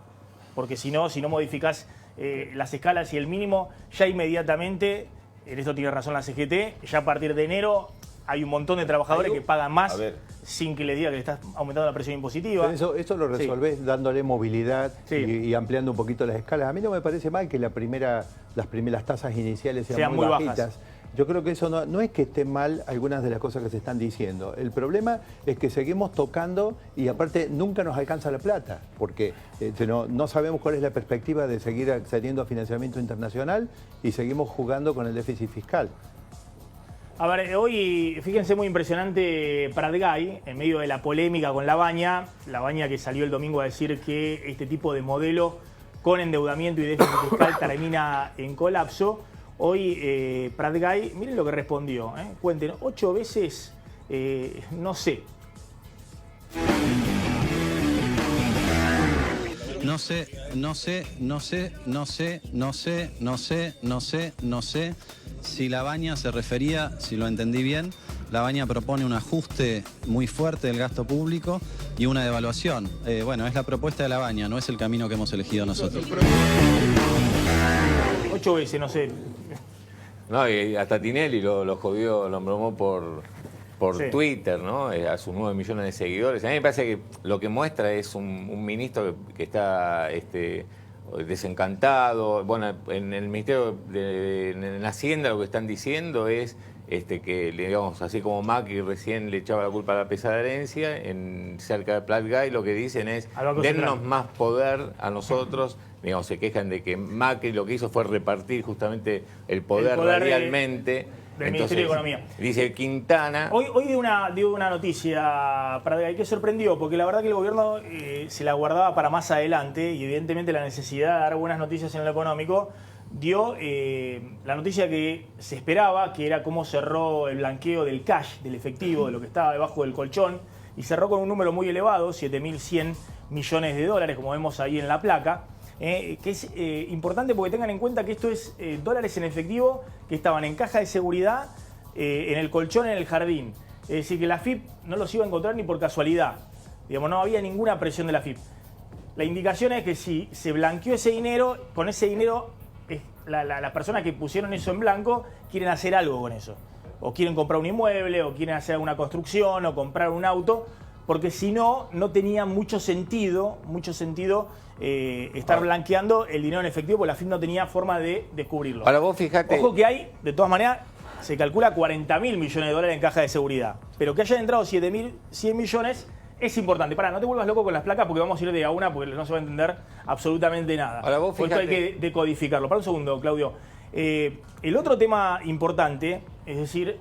porque si no modificás las escalas y el mínimo, ya inmediatamente, en esto tiene razón la CGT, ya a partir de enero hay un montón de trabajadores que pagan más sin que les diga que le estás aumentando la presión impositiva. Eso lo resolvés dándole movilidad y ampliando un poquito las escalas. A mí no me parece mal que las primeras tasas iniciales sean muy bajitas. Bajas. Yo creo que eso no es que estén mal algunas de las cosas que se están diciendo. El problema es que seguimos tocando y aparte nunca nos alcanza la plata, porque no sabemos cuál es la perspectiva de seguir accediendo a financiamiento internacional y seguimos jugando con el déficit fiscal. A ver, hoy, fíjense, muy impresionante Pratgay, en medio de la polémica con Labaña que salió el domingo a decir que este tipo de modelo con endeudamiento y déficit fiscal termina en colapso. Hoy Pratgay, miren lo que respondió, cuenten 8 veces, no sé. No sé si Labaña se refería, si lo entendí bien, La Baña propone un ajuste muy fuerte del gasto público y una devaluación. Bueno, es la propuesta de La Baña, no es el camino que hemos elegido nosotros. 8 veces, no sé. No, y hasta Tinelli lo jodió, lo embromó por sí, Twitter, ¿no? A sus 9 millones de seguidores. A mí me parece que lo que muestra es un ministro que está desencantado. Bueno, en el Ministerio en Hacienda lo que están diciendo es que, digamos, así como Macri recién le echaba la culpa a la pesada herencia, cerca de Platgay lo que dicen es dennos más poder a nosotros. Digamos, se quejan de que Macri lo que hizo fue repartir justamente el poder radialmente. Del Ministerio de Economía. Dice Quintana. Hoy dio una noticia, Pratgay, que sorprendió, porque la verdad que el gobierno se la guardaba para más adelante y evidentemente la necesidad de dar buenas noticias en lo económico dio la noticia que se esperaba, que era cómo cerró el blanqueo del cash, del efectivo, de lo que estaba debajo del colchón, y cerró con un número muy elevado, 7.100 millones de dólares, como vemos ahí en la placa. Que es importante porque tengan en cuenta que esto es dólares en efectivo que estaban en caja de seguridad, en el colchón, en el jardín. Es decir, que la AFIP no los iba a encontrar ni por casualidad. Digamos, no había ninguna presión de la AFIP. La indicación es que si se blanqueó ese dinero, con ese dinero, las personas que pusieron eso en blanco quieren hacer algo con eso. O quieren comprar un inmueble, o quieren hacer una construcción, o comprar un auto, porque si no, no tenía mucho sentido estar blanqueando el dinero en efectivo, porque la AFIP no tenía forma de descubrirlo. Ahora vos fijate. Ojo que hay, de todas maneras, se calcula 40.000 millones de dólares en caja de seguridad. Pero que hayan entrado 7.100 millones es importante. Pará, no te vuelvas loco con las placas porque vamos a ir de a una porque no se va a entender absolutamente nada. Ahora vos fijate. Por esto hay que decodificarlo. Para un segundo, Claudio. El otro tema importante, es decir,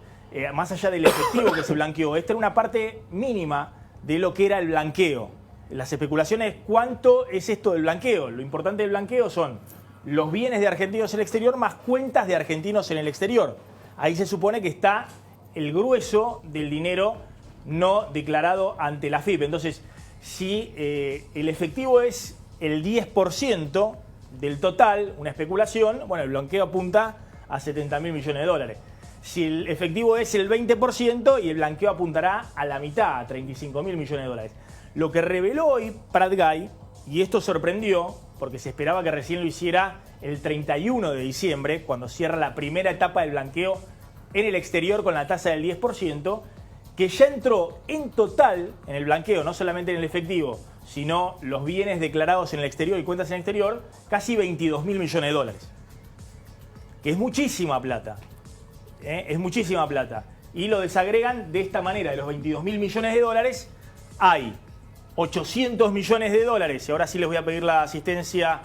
más allá del efectivo que se blanqueó, esta era una parte mínima de lo que era el blanqueo. Las especulaciones, ¿cuánto es esto del blanqueo? Lo importante del blanqueo son los bienes de argentinos en el exterior más cuentas de argentinos en el exterior. Ahí se supone que está el grueso del dinero no declarado ante la AFIP. Entonces, si el efectivo es el 10% del total, una especulación, bueno, el blanqueo apunta a 70.000 millones de dólares. Si el efectivo es el 20% y el blanqueo apuntará a la mitad, a 35.000 millones de dólares. Lo que reveló hoy Pratgay, y esto sorprendió, porque se esperaba que recién lo hiciera el 31 de diciembre, cuando cierra la primera etapa del blanqueo en el exterior con la tasa del 10%, que ya entró en total en el blanqueo, no solamente en el efectivo, sino los bienes declarados en el exterior y cuentas en el exterior, casi 22.000 millones de dólares. Que es muchísima plata. Es muchísima plata. Y lo desagregan de esta manera: de los 22.000 millones de dólares, hay 800 millones de dólares, y ahora sí les voy a pedir la asistencia,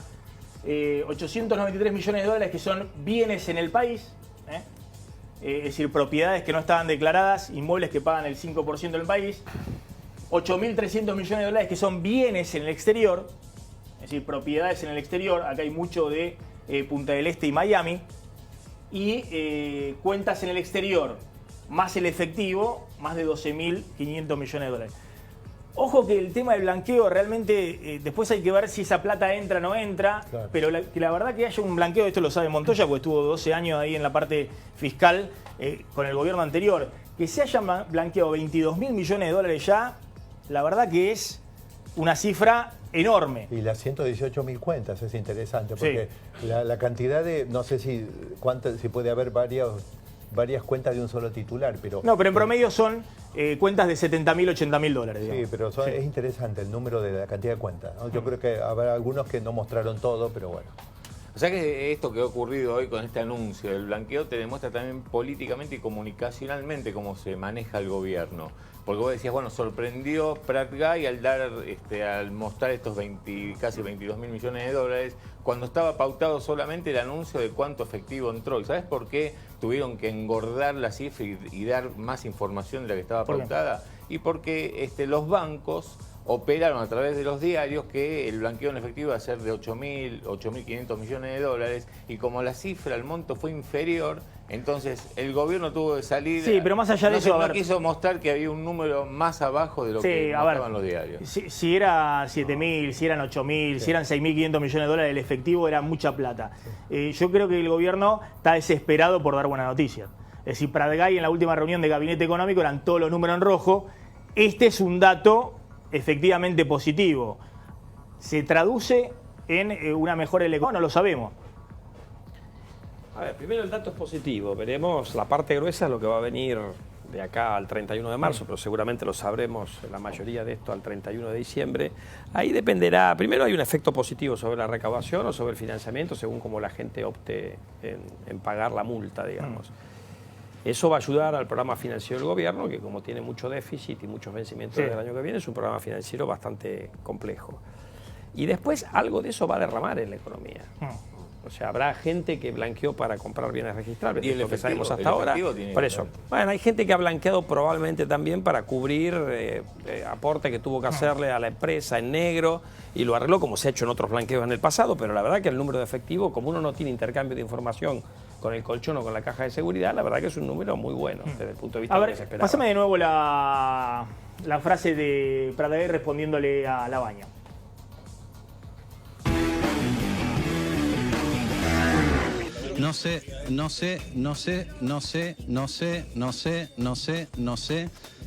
893 millones de dólares que son bienes en el país, es decir, propiedades que no estaban declaradas, inmuebles que pagan el 5% del país, 8.300 millones de dólares que son bienes en el exterior, es decir, propiedades en el exterior, acá hay mucho de Punta del Este y Miami, y cuentas en el exterior, más el efectivo, más de 12.500 millones de dólares. Ojo que el tema del blanqueo realmente, después hay que ver si esa plata entra o no entra, claro. Pero la verdad que haya un blanqueo, esto lo sabe Montoya, porque estuvo 12 años ahí en la parte fiscal con el gobierno anterior, que se hayan blanqueado 22.000 millones de dólares ya, la verdad que es una cifra enorme. Y las 118.000 cuentas es interesante, porque sí, la cantidad de, no sé si puede haber varias cuentas de un solo titular, pero... No, pero en promedio son cuentas de 70.000, 80.000 dólares. Digamos. Sí, pero es interesante el número de la cantidad de cuentas, ¿no? Yo creo que habrá algunos que no mostraron todo, pero bueno. O sea que esto que ha ocurrido hoy con este anuncio del blanqueo te demuestra también políticamente y comunicacionalmente cómo se maneja el gobierno. Porque vos decías, bueno, sorprendió Pratgay al mostrar estos casi 22.000 millones de dólares, cuando estaba pautado solamente el anuncio de cuánto efectivo entró. ¿Y sabes por qué tuvieron que engordar la cifra y dar más información de la que estaba pautada? Y porque los bancos operaron a través de los diarios que el blanqueo en efectivo iba a ser de 8.500 millones de dólares, y como la cifra, el monto fue inferior, entonces el gobierno tuvo que salir. Sí, pero más allá de eso, no quiso mostrar que había un número más abajo de lo que mostraban los diarios. Si era 7.000, si eran 8.000, si eran 6.500 millones de dólares, el efectivo era mucha plata. Yo creo que el gobierno está desesperado por dar buena noticia. Es decir, Pratgay en la última reunión de Gabinete Económico eran todos los números en rojo. Este es un dato efectivamente positivo. ¿Se traduce en una mejora electoral? No lo sabemos. A ver, primero el dato es positivo. Veremos la parte gruesa, lo que va a venir de acá al 31 de marzo, pero seguramente lo sabremos la mayoría de esto al 31 de diciembre. Ahí dependerá, primero hay un efecto positivo sobre la recaudación o sobre el financiamiento, según como la gente opte en pagar la multa, digamos. Eso va a ayudar al programa financiero del gobierno, que como tiene mucho déficit y muchos vencimientos del año que viene, es un programa financiero bastante complejo. Y después algo de eso va a derramar en la economía. O sea, habrá gente que blanqueó para comprar bienes registrables, es lo que sabemos hasta ahora. Por eso, bueno, hay gente que ha blanqueado probablemente también para cubrir aporte que tuvo que hacerle a la empresa en negro y lo arregló como se ha hecho en otros blanqueos en el pasado, pero la verdad que el número de efectivo, como uno no tiene intercambio de información con el colchón o con la caja de seguridad, la verdad que es un número muy bueno desde el punto de vista de lo que se esperaba. Pásame de nuevo la frase de Pratgay respondiéndole a Labaña. No sé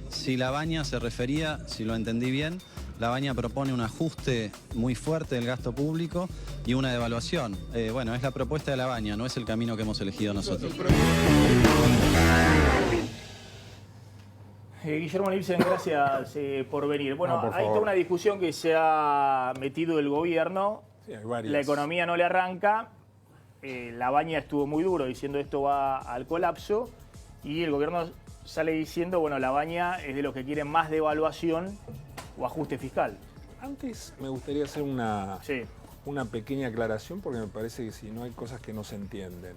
si Labaña se refería, si lo entendí bien, Labaña propone un ajuste muy fuerte del gasto público y una devaluación. Bueno, es la propuesta de Labaña, no es el camino que hemos elegido nosotros. Guillermo Nilsen, gracias por venir. Bueno, hay toda una discusión que se ha metido el gobierno, la economía no le arranca. Labaña estuvo muy duro diciendo esto va al colapso y el gobierno sale diciendo, bueno, Labaña es de los que quieren más devaluación o ajuste fiscal. Antes me gustaría hacer una pequeña aclaración porque me parece que si no hay cosas que no se entienden.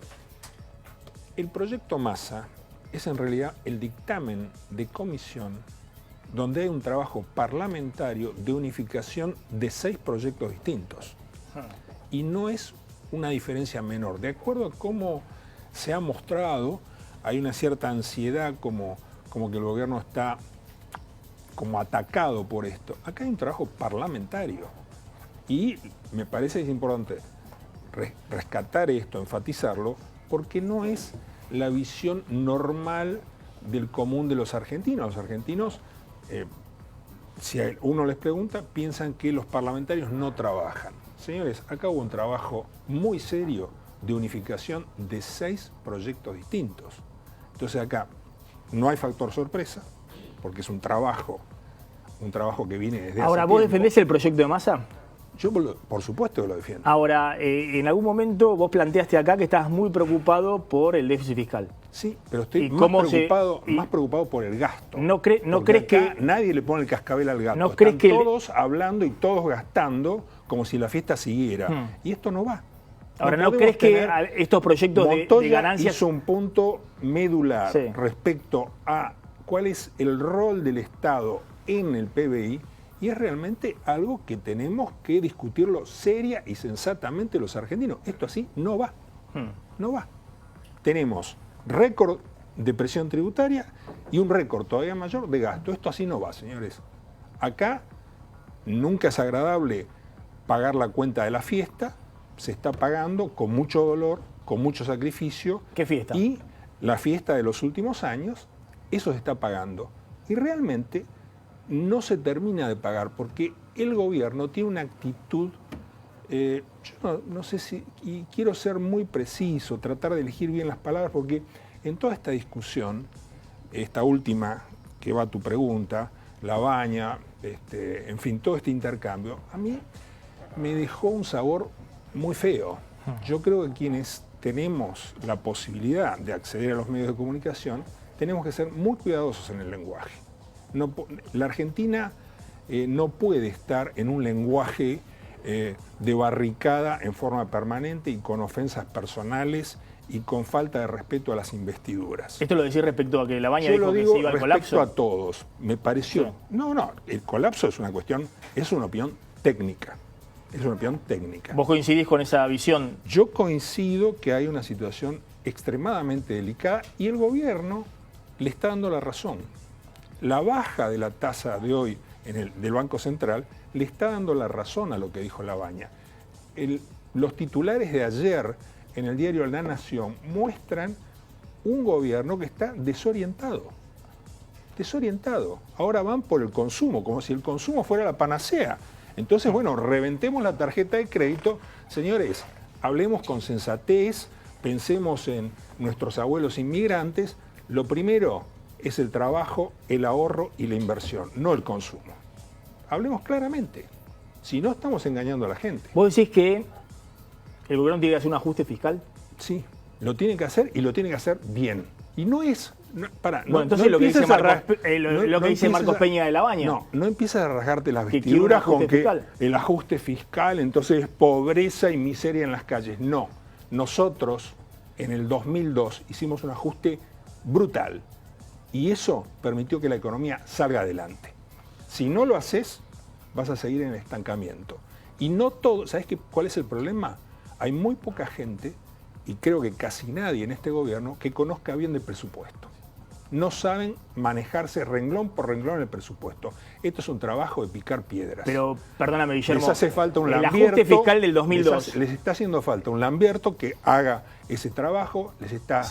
El proyecto Massa es en realidad el dictamen de comisión donde hay un trabajo parlamentario de unificación de 6 proyectos distintos. Y no es una diferencia menor. De acuerdo a cómo se ha mostrado, hay una cierta ansiedad como que el gobierno está como atacado por esto. Acá hay un trabajo parlamentario y me parece que es importante rescatar esto, enfatizarlo, porque no es la visión normal del común de los argentinos. Los argentinos, si uno les pregunta, piensan que los parlamentarios no trabajan. Señores, acá hubo un trabajo muy serio de unificación de 6 proyectos distintos. Entonces acá no hay factor sorpresa, porque es un trabajo que viene desde Ahora, hace ¿vos tiempo. defendés el proyecto de Massa? Yo por supuesto que lo defiendo. Ahora, en algún momento vos planteaste acá que estabas muy preocupado por el déficit fiscal. Sí, pero estoy más preocupado por el gasto. ¿No crees que nadie le pone el cascabel al gato? ¿No crees que todos hablando y todos gastando como si la fiesta siguiera? Y esto no va. Ahora, ¿no crees que estos proyectos de ganancias hizo un punto medular respecto a cuál es el rol del Estado en el PBI? Y es realmente algo que tenemos que discutirlo seria y sensatamente los argentinos. Esto así no va. No va. Tenemos récord de presión tributaria y un récord todavía mayor de gasto. Esto así no va, señores. Acá nunca es agradable pagar la cuenta de la fiesta. Se está pagando con mucho dolor, con mucho sacrificio. ¿Qué fiesta? Y la fiesta de los últimos años, eso se está pagando. Y realmente no se termina de pagar porque el gobierno tiene una actitud, yo no sé si, y quiero ser muy preciso, tratar de elegir bien las palabras, porque en toda esta discusión, esta última que va a tu pregunta, Labaña, en fin, todo este intercambio, a mí me dejó un sabor muy feo. Yo creo que quienes tenemos la posibilidad de acceder a los medios de comunicación, tenemos que ser muy cuidadosos en el lenguaje. La Argentina no puede estar en un lenguaje de barricada en forma permanente y con ofensas personales y con falta de respeto a las investiduras. ¿Esto lo decís respecto a que Labaña dijo que digo se iba al colapso? respecto a todos. Me pareció... Sí. No, el colapso es una cuestión, es una opinión técnica. Es una opinión técnica. ¿Vos coincidís con esa visión? Yo coincido que hay una situación extremadamente delicada y el gobierno le está dando la razón. La baja de la tasa de hoy del Banco Central le está dando la razón a lo que dijo Labaña. Los titulares de ayer en el diario La Nación muestran un gobierno que está desorientado. Desorientado. Ahora van por el consumo, como si el consumo fuera la panacea. Entonces, bueno, reventemos la tarjeta de crédito. Señores, hablemos con sensatez, pensemos en nuestros abuelos inmigrantes. Lo primero es el trabajo, el ahorro y la inversión, no el consumo. Hablemos claramente. Si no, estamos engañando a la gente. ¿Vos decís que el gobierno tiene que hacer un ajuste fiscal? Sí, lo tiene que hacer y lo tiene que hacer bien. Y no es... Bueno, entonces lo que dice Marcos Peña de la Baña. No empieces a rasgarte las vestiduras con que el ajuste fiscal, entonces es pobreza y miseria en las calles. No, nosotros en el 2002 hicimos un ajuste brutal y eso permitió que la economía salga adelante. Si no lo haces, vas a seguir en el estancamiento. Y no todo, ¿sabes cuál es el problema? Hay muy poca gente, y creo que casi nadie en este gobierno, que conozca bien de presupuesto. No saben manejarse renglón por renglón en el presupuesto. Esto es un trabajo de picar piedras. Pero, perdóname, Guillermo, les hace falta un el Lamberto, ajuste fiscal del 2002. Les está haciendo falta un Lamberto que haga ese trabajo, les está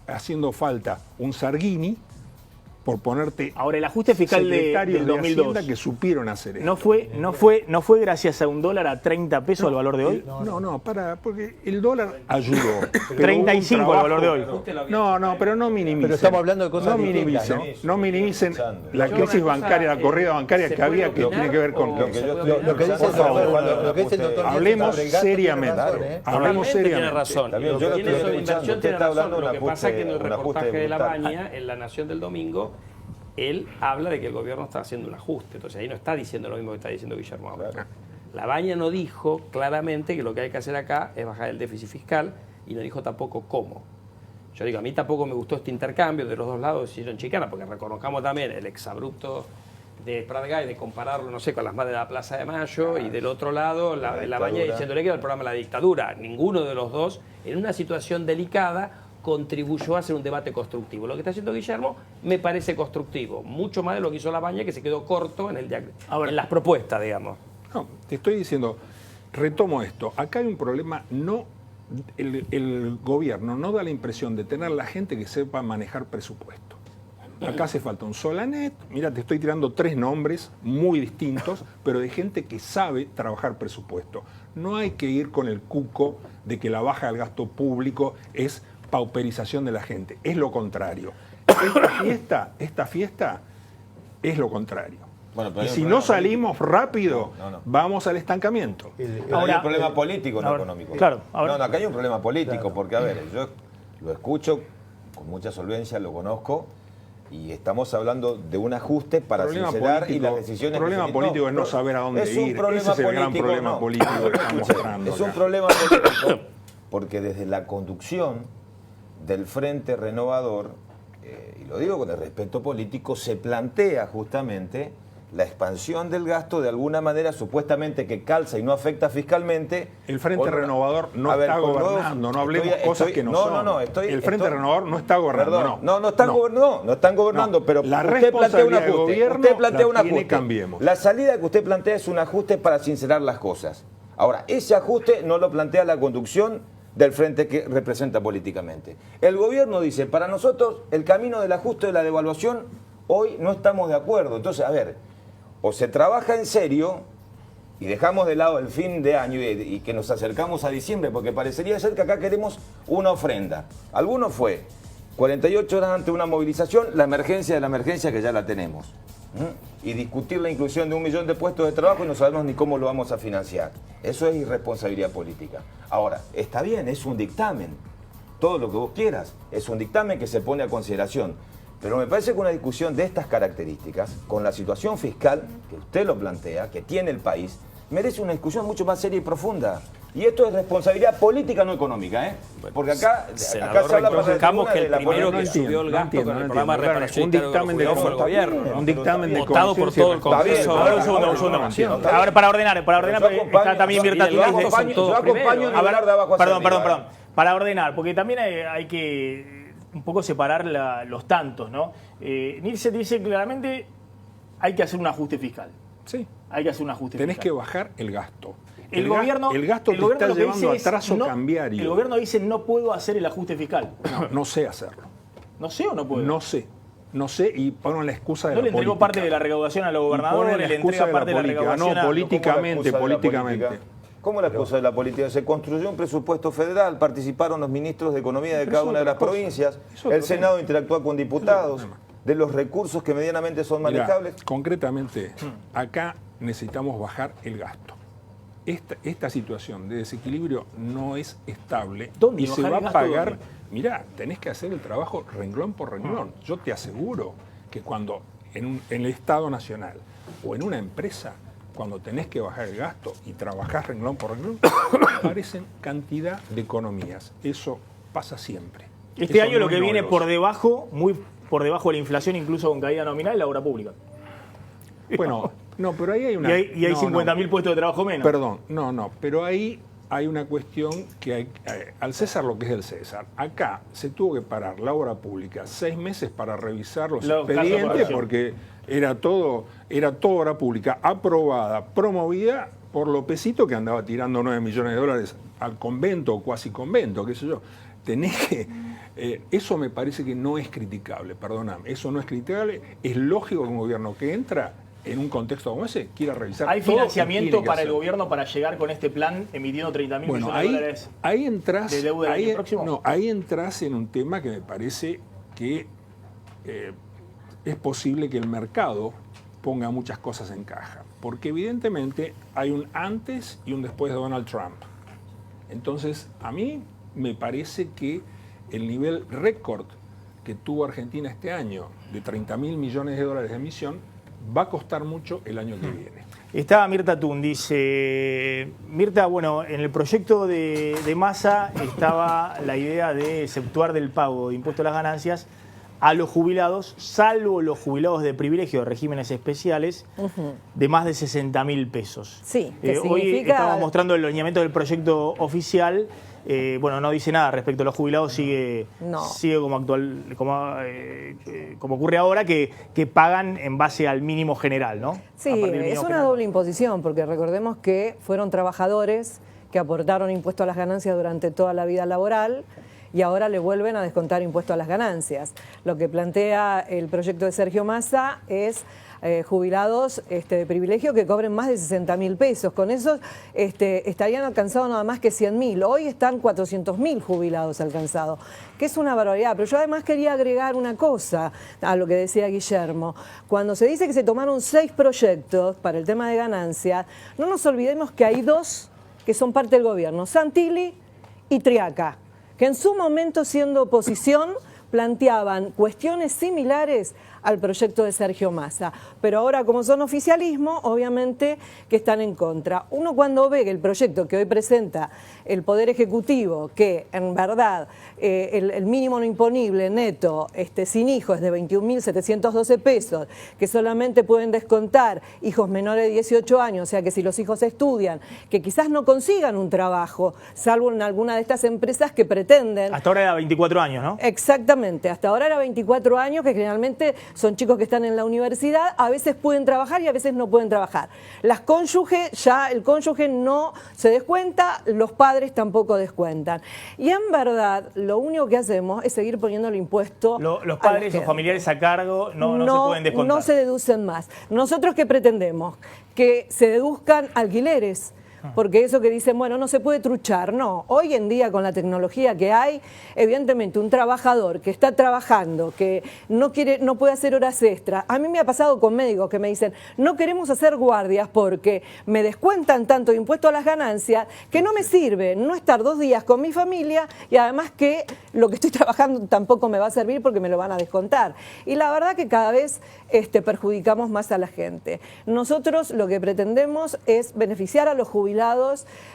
haciendo falta un Sargini, por ponerte ahora el ajuste fiscal del 2002 que supieron hacer eso. ¿No fue gracias a un dólar a 30 pesos el valor de hoy? Porque el dólar ayudó. 35 el valor de hoy. No, pero no minimicen. Pero estamos hablando de cosas distintas, no minimicen la crisis bancaria, la corrida bancaria que había, que tiene que ver con lo que dice el doctor. Hablemos seriamente. Hablemos seriamente. Tiene razón. Tiene sobre inversión, tiene razón. Lo que pasa es que en el reportaje de La Baña, en La Nación del domingo, él habla de que el gobierno está haciendo un ajuste. Entonces ahí no está diciendo lo mismo que está diciendo Guillermo ahora. La Baña no dijo claramente que lo que hay que hacer acá es bajar el déficit fiscal y no dijo tampoco cómo. Yo digo, a mí tampoco me gustó este intercambio de los dos lados de Sillón Chicana, porque reconozcamos también el exabrupto de Pratgay de compararlo, no sé, con las madres de la Plaza de Mayo y del otro lado la Baña diciéndole que era el programa de la dictadura. Ninguno de los dos, en una situación delicada, contribuyó a hacer un debate constructivo. Lo que está haciendo Guillermo me parece constructivo, mucho más de lo que hizo La Baña, que se quedó corto en en las propuestas, digamos. No, te estoy diciendo, retomo esto, acá hay un problema, el gobierno no da la impresión de tener la gente que sepa manejar presupuesto. Acá hace falta un Solanet, mira, te estoy tirando 3 nombres muy distintos, pero de gente que sabe trabajar presupuesto. No hay que ir con el cuco de que la baja del gasto público es pauperización de la gente, es lo contrario. Esta fiesta es lo contrario. Bueno, y si no salimos rápido, vamos al estancamiento. Ahora hay un problema político, no económico. Claro. Acá hay un problema político, porque a ver, yo lo escucho con mucha solvencia, lo conozco, y estamos hablando de un ajuste para sincerar y las decisiones. El problema político es no saber a dónde ir. Ese es el gran problema político que estamos mostrando. Es un problema político porque desde la conducción del Frente Renovador, y lo digo con el respeto político, se plantea justamente la expansión del gasto de alguna manera supuestamente que calza y no afecta fiscalmente. El Frente Renovador no está gobernando, no hablemos cosas que no son. El Frente Renovador no está gobernando. No están gobernando, pero la usted plantea un ajuste. Usted plantea un ajuste. Cambiemos. La salida que usted plantea es un ajuste para sincerar las cosas. Ahora, ese ajuste no lo plantea la conducción del frente que representa políticamente. El gobierno dice, para nosotros el camino del ajuste de la devaluación hoy no estamos de acuerdo. Entonces, a ver, o se trabaja en serio y dejamos de lado el fin de año y que nos acercamos a diciembre, porque parecería ser que acá queremos una ofrenda. Alguno fue 48 horas ante una movilización, la emergencia de la emergencia que ya la tenemos. Y discutir la inclusión de 1 millón de puestos de trabajo y no sabemos ni cómo lo vamos a financiar. Eso es irresponsabilidad política. Ahora, está bien, es un dictamen. Todo lo que vos quieras. Es un dictamen que se pone a consideración. Pero me parece que una discusión de estas características, con la situación fiscal que usted lo plantea, que tiene el país, merece una discusión mucho más seria y profunda. Y esto es responsabilidad política, no económica, ¿eh? Porque acá se habla que el primero que subió el gasto con el programa de reparación un dictamen de fue el gobierno. Un dictamen de votado por todo el Congreso. A ver, un segundo. A ver, para ordenar, está también Mirta Tunís. Yo acompaño y hablar de abajo hacia arriba. Perdón. Para ordenar, porque también hay que un poco separar los tantos, ¿no? Nielsen dice claramente hay que hacer un ajuste fiscal. Sí. Hay que hacer un ajuste fiscal. Tenés que bajar el gasto. el gobierno, el gasto te está llevando a atraso cambiario. El gobierno dice no puedo hacer el ajuste fiscal. No sé hacerlo. ¿No sé o no puedo? No sé. No sé, y ponen la excusa de ¿No la le entregó política. parte de la recaudación a los gobernadores? ¿Le entrega parte de la recaudación No, políticamente. ¿Cómo la excusa de la política? Se construyó un presupuesto federal, participaron los ministros de Economía de cada una de las provincias, el Senado interactúa con diputados, de los recursos que medianamente son manejables. Mirá, concretamente, acá necesitamos bajar el gasto. Esta situación de desequilibrio no es estable y se va a pagar. Mirá, tenés que hacer el trabajo renglón por renglón. Yo te aseguro que cuando en el Estado Nacional o en una empresa, cuando tenés que bajar el gasto y trabajás renglón por renglón, aparecen cantidad de economías. Eso pasa siempre. Este año lo que viene por debajo, muy por debajo de la inflación, incluso con caída nominal, es la obra pública. Bueno, no, pero ahí hay una... Y hay 50.000 puestos de trabajo menos. Perdón, pero ahí hay una cuestión que hay, al César lo que es del César. Acá se tuvo que parar la obra pública 6 meses para revisar los expedientes porque era todo obra pública aprobada, promovida por Lópezito, que andaba tirando 9 millones de dólares al convento o cuasi convento, qué sé yo. Tenés que... eso me parece que no es criticable, perdóname, eso no es criticable. Es lógico que un gobierno que entra en un contexto como ese quiera revisar. ¿Hay financiamiento para el gobierno para llegar con este plan emitiendo 30.000 millones de dólares de deuda el año próximo? No, ahí entras en un tema que me parece que es posible que el mercado ponga muchas cosas en caja. Porque evidentemente hay un antes y un después de Donald Trump. Entonces, a mí me parece que el nivel récord que tuvo Argentina este año de 30.000 millones de dólares de emisión va a costar mucho el año que viene. Está Mirta Tun, dice, Mirta, bueno, en el proyecto de Massa estaba la idea de exceptuar del pago de impuestos a las ganancias a los jubilados, salvo los jubilados de privilegio de regímenes especiales, de más de 60.000 pesos. Sí, hoy estamos mostrando el lineamiento del proyecto oficial. Bueno, no dice nada respecto a los jubilados, sigue como ocurre ahora, que pagan en base al mínimo general, ¿no? Sí, es una doble imposición, porque recordemos que fueron trabajadores que aportaron impuesto a las ganancias durante toda la vida laboral y ahora le vuelven a descontar impuesto a las ganancias. Lo que plantea el proyecto de Sergio Massa es jubilados de privilegio que cobren más de 60.000 pesos. Con esos estarían alcanzados nada más que 100.000. Hoy están 400.000 jubilados alcanzados, que es una barbaridad. Pero yo además quería agregar una cosa a lo que decía Guillermo. Cuando se dice que se tomaron 6 proyectos para el tema de ganancias, no nos olvidemos que hay 2 que son parte del gobierno, Santilli y Triaca, que en su momento, siendo oposición, planteaban cuestiones similares al proyecto de Sergio Massa. Pero ahora, como son oficialismo, obviamente que están en contra. Uno cuando ve el proyecto que hoy presenta el Poder Ejecutivo, que en verdad el mínimo no imponible neto sin hijos es de 21.712 pesos, que solamente pueden descontar hijos menores de 18 años, o sea que si los hijos estudian, que quizás no consigan un trabajo, salvo en alguna de estas empresas que pretenden... Hasta ahora era 24 años, ¿no? Exactamente, hasta ahora era 24 años, que generalmente son chicos que están en la universidad, a veces pueden trabajar y a veces no pueden trabajar. Las cónyuges, ya el cónyuge no se descuenta, los padres tampoco descuentan. Y en verdad, lo único que hacemos es seguir poniendo el impuesto. Los padres o familiares a cargo no se pueden descontar. No se deducen más. ¿Nosotros qué pretendemos? Que se deduzcan alquileres. Porque eso que dicen, bueno, no se puede truchar, no. Hoy en día, con la tecnología que hay, evidentemente un trabajador que está trabajando, que no puede hacer horas extras. A mí me ha pasado con médicos que me dicen, no queremos hacer guardias porque me descuentan tanto de impuesto a las ganancias que no me sirve no estar 2 días con mi familia y además que lo que estoy trabajando tampoco me va a servir porque me lo van a descontar. Y la verdad que cada vez perjudicamos más a la gente. Nosotros lo que pretendemos es beneficiar a los jubilados,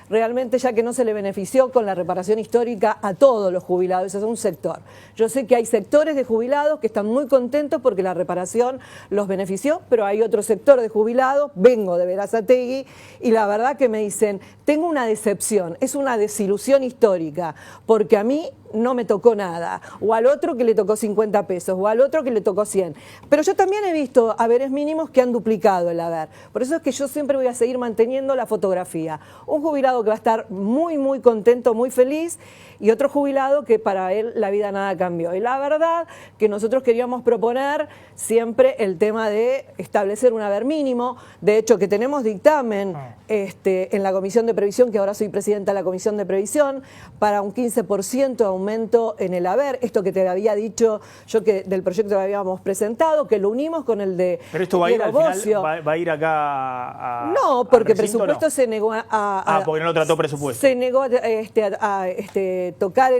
realmente, ya que no se le benefició con la reparación histórica a todos los jubilados, eso es un sector. Yo sé que hay sectores de jubilados que están muy contentos porque la reparación los benefició, pero hay otro sector de jubilados, vengo de Berazategui, y la verdad que me dicen, tengo una decepción, es una desilusión histórica, porque a mí no me tocó nada, o al otro que le tocó 50 pesos, o al otro que le tocó 100. Pero yo también he visto haberes mínimos que han duplicado el haber. Por eso es que yo siempre voy a seguir manteniendo la fotografía. Un jubilado que va a estar muy, muy contento, muy feliz, y otro jubilado que para él la vida nada cambió. Y la verdad que nosotros queríamos proponer siempre el tema de establecer un haber mínimo. De hecho, que tenemos dictamen en la Comisión de Previsión, que ahora soy presidenta de la Comisión de Previsión, para un 15% de aumento en el haber. Esto que te había dicho yo, que del proyecto que habíamos presentado, que lo unimos con el de Pero esto va a ir al Bocio. final, va a ir acá a... No, porque presupuesto no. se negó a... porque no lo trató presupuesto. Se negó a tocar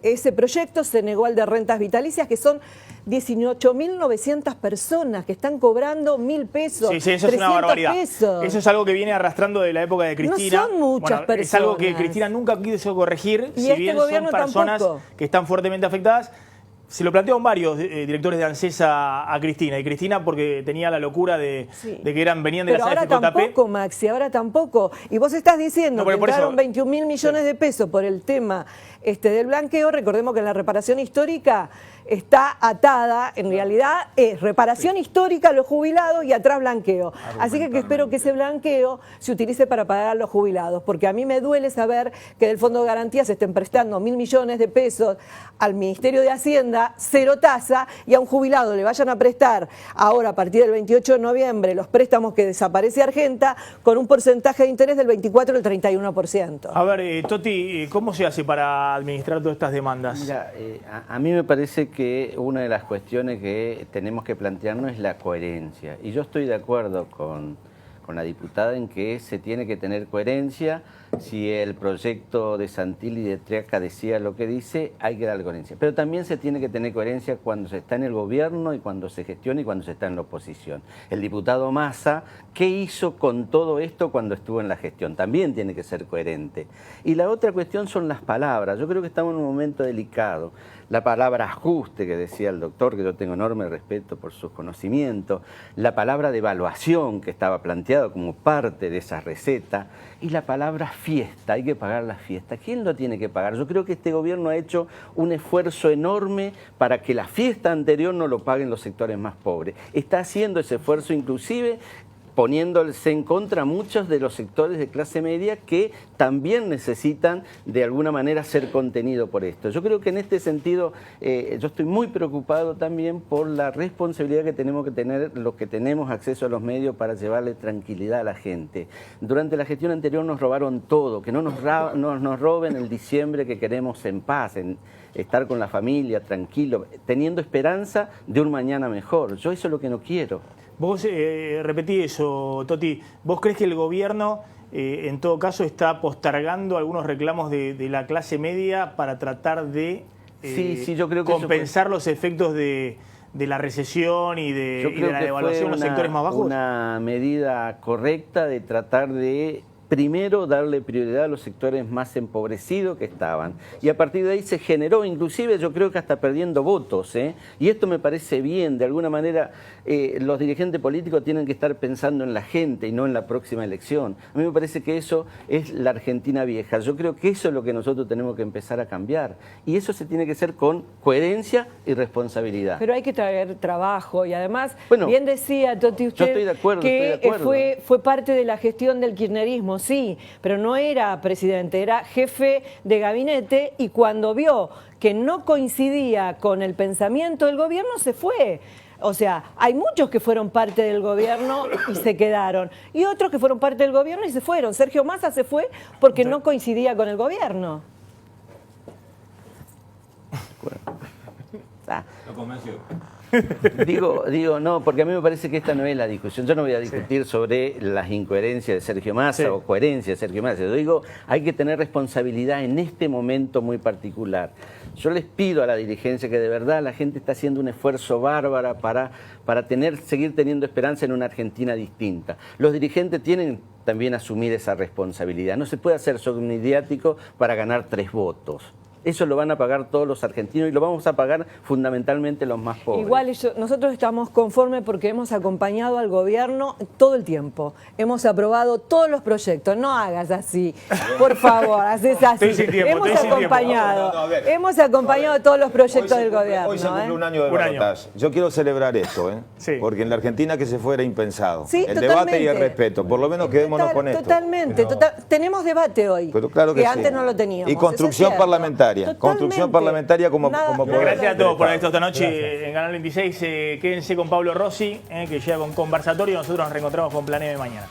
ese proyecto, se negó al de rentas vitalicias, que son 18.900 personas que están cobrando 1.000 pesos. Sí, eso es una barbaridad. Pesos. Eso es algo que viene arrastrando de la época de Cristina. No son muchas personas. Es algo que Cristina nunca quiso corregir, y si este bien gobierno son personas tampoco. que están fuertemente afectadas. Se lo plantearon varios directores de ANSES a Cristina. Y Cristina porque tenía la locura de que venían de Pero la ahora SAFJP. tampoco, Maxi, ahora tampoco. Y vos estás diciendo No, que por entraron eso- 21.000 millones de pesos por el tema del blanqueo. Recordemos que la reparación histórica está atada, en realidad es reparación histórica a los jubilados y atrás blanqueo. Así que espero que ese blanqueo se utilice para pagar a los jubilados, porque a mí me duele saber que del Fondo de Garantía se estén prestando 1.000 millones de pesos al Ministerio de Hacienda, cero tasa, y a un jubilado le vayan a prestar ahora a partir del 28 de noviembre los préstamos que desaparece Argenta con un porcentaje de interés del 24 al 31%. A ver, Toti, ¿cómo se hace para administrar todas estas demandas? Mira, a mí me parece que una de las cuestiones que tenemos que plantearnos es la coherencia. Y yo estoy de acuerdo con la diputada en que se tiene que tener coherencia. Si el proyecto de Santilli y de Triaca decía lo que dice, hay que darle coherencia. Pero también se tiene que tener coherencia cuando se está en el gobierno y cuando se gestiona y cuando se está en la oposición. El diputado Massa, ¿qué hizo con todo esto cuando estuvo en la gestión? También tiene que ser coherente. Y la otra cuestión son las palabras. Yo creo que estamos en un momento delicado. La palabra ajuste, que decía el doctor, que yo tengo enorme respeto por sus conocimientos, la palabra devaluación, que estaba planteado como parte de esa receta, y la palabra fiesta, hay que pagar la fiesta. ¿Quién lo tiene que pagar? Yo creo que este gobierno ha hecho un esfuerzo enorme para que la fiesta anterior no lo paguen los sectores más pobres. Está haciendo ese esfuerzo inclusive poniéndose en contra a muchos de los sectores de clase media que también necesitan de alguna manera ser contenido por esto. Yo creo que en este sentido yo estoy muy preocupado también por la responsabilidad que tenemos que tener los que tenemos acceso a los medios para llevarle tranquilidad a la gente. Durante la gestión anterior nos robaron todo, que no nos roben el diciembre que queremos en paz, en estar con la familia, tranquilo, teniendo esperanza de un mañana mejor. Yo eso es lo que no quiero. Vos repetí eso, Toti. ¿Vos crees que el gobierno, en todo caso, está postergando algunos reclamos de la clase media para tratar de yo creo que compensar los efectos de la recesión y de la devaluación en los sectores más bajos? Una medida correcta de tratar de primero darle prioridad a los sectores más empobrecidos que estaban. Y a partir de ahí se generó, inclusive yo creo que hasta perdiendo votos, y esto me parece bien. De alguna manera los dirigentes políticos tienen que estar pensando en la gente y no en la próxima elección. A mí me parece que eso es la Argentina vieja. Yo creo que eso es lo que nosotros tenemos que empezar a cambiar. Y eso se tiene que hacer con coherencia y responsabilidad. Pero hay que traer trabajo y además, bueno, bien decía Toti usted, yo estoy de acuerdo, que fue parte de la gestión del kirchnerismo, sí, pero no era presidente, era jefe de gabinete, y cuando vio que no coincidía con el pensamiento del gobierno se fue. O sea, hay muchos que fueron parte del gobierno y se quedaron, y otros que fueron parte del gobierno y se fueron. Sergio Massa se fue porque no coincidía con el gobierno. Lo convenció. Digo, no, porque a mí me parece que esta no es la discusión. Yo no voy a discutir sobre las incoherencias de Sergio Massa o coherencia de Sergio Massa. Yo digo, hay que tener responsabilidad en este momento muy particular. Yo les pido a la dirigencia que de verdad la gente está haciendo un esfuerzo bárbaro para seguir teniendo esperanza en una Argentina distinta. Los dirigentes tienen también asumir esa responsabilidad. No se puede hacer show mediático para ganar 3 votos. Eso lo van a pagar todos los argentinos y lo vamos a pagar fundamentalmente los más pobres. Igual nosotros estamos conformes porque hemos acompañado al gobierno todo el tiempo. Hemos aprobado todos los proyectos. No hagas así, por favor, haces así. Hemos acompañado. Hemos acompañado todos los proyectos del gobierno. Hoy se cumple un año de balotaje. Yo quiero celebrar esto, porque en la Argentina que se fuera impensado. Sí, el debate y el respeto. Por lo menos quedémonos con esto. Totalmente. Tenemos debate hoy. Pero claro que antes sí. no lo teníamos. Y construcción parlamentaria. Totalmente. Construcción parlamentaria como poder. Gracias a todos por esto esta noche en Canal 26. Quédense con Pablo Rossi, que llega con conversatorio. Nosotros nos reencontramos con Plan M mañana.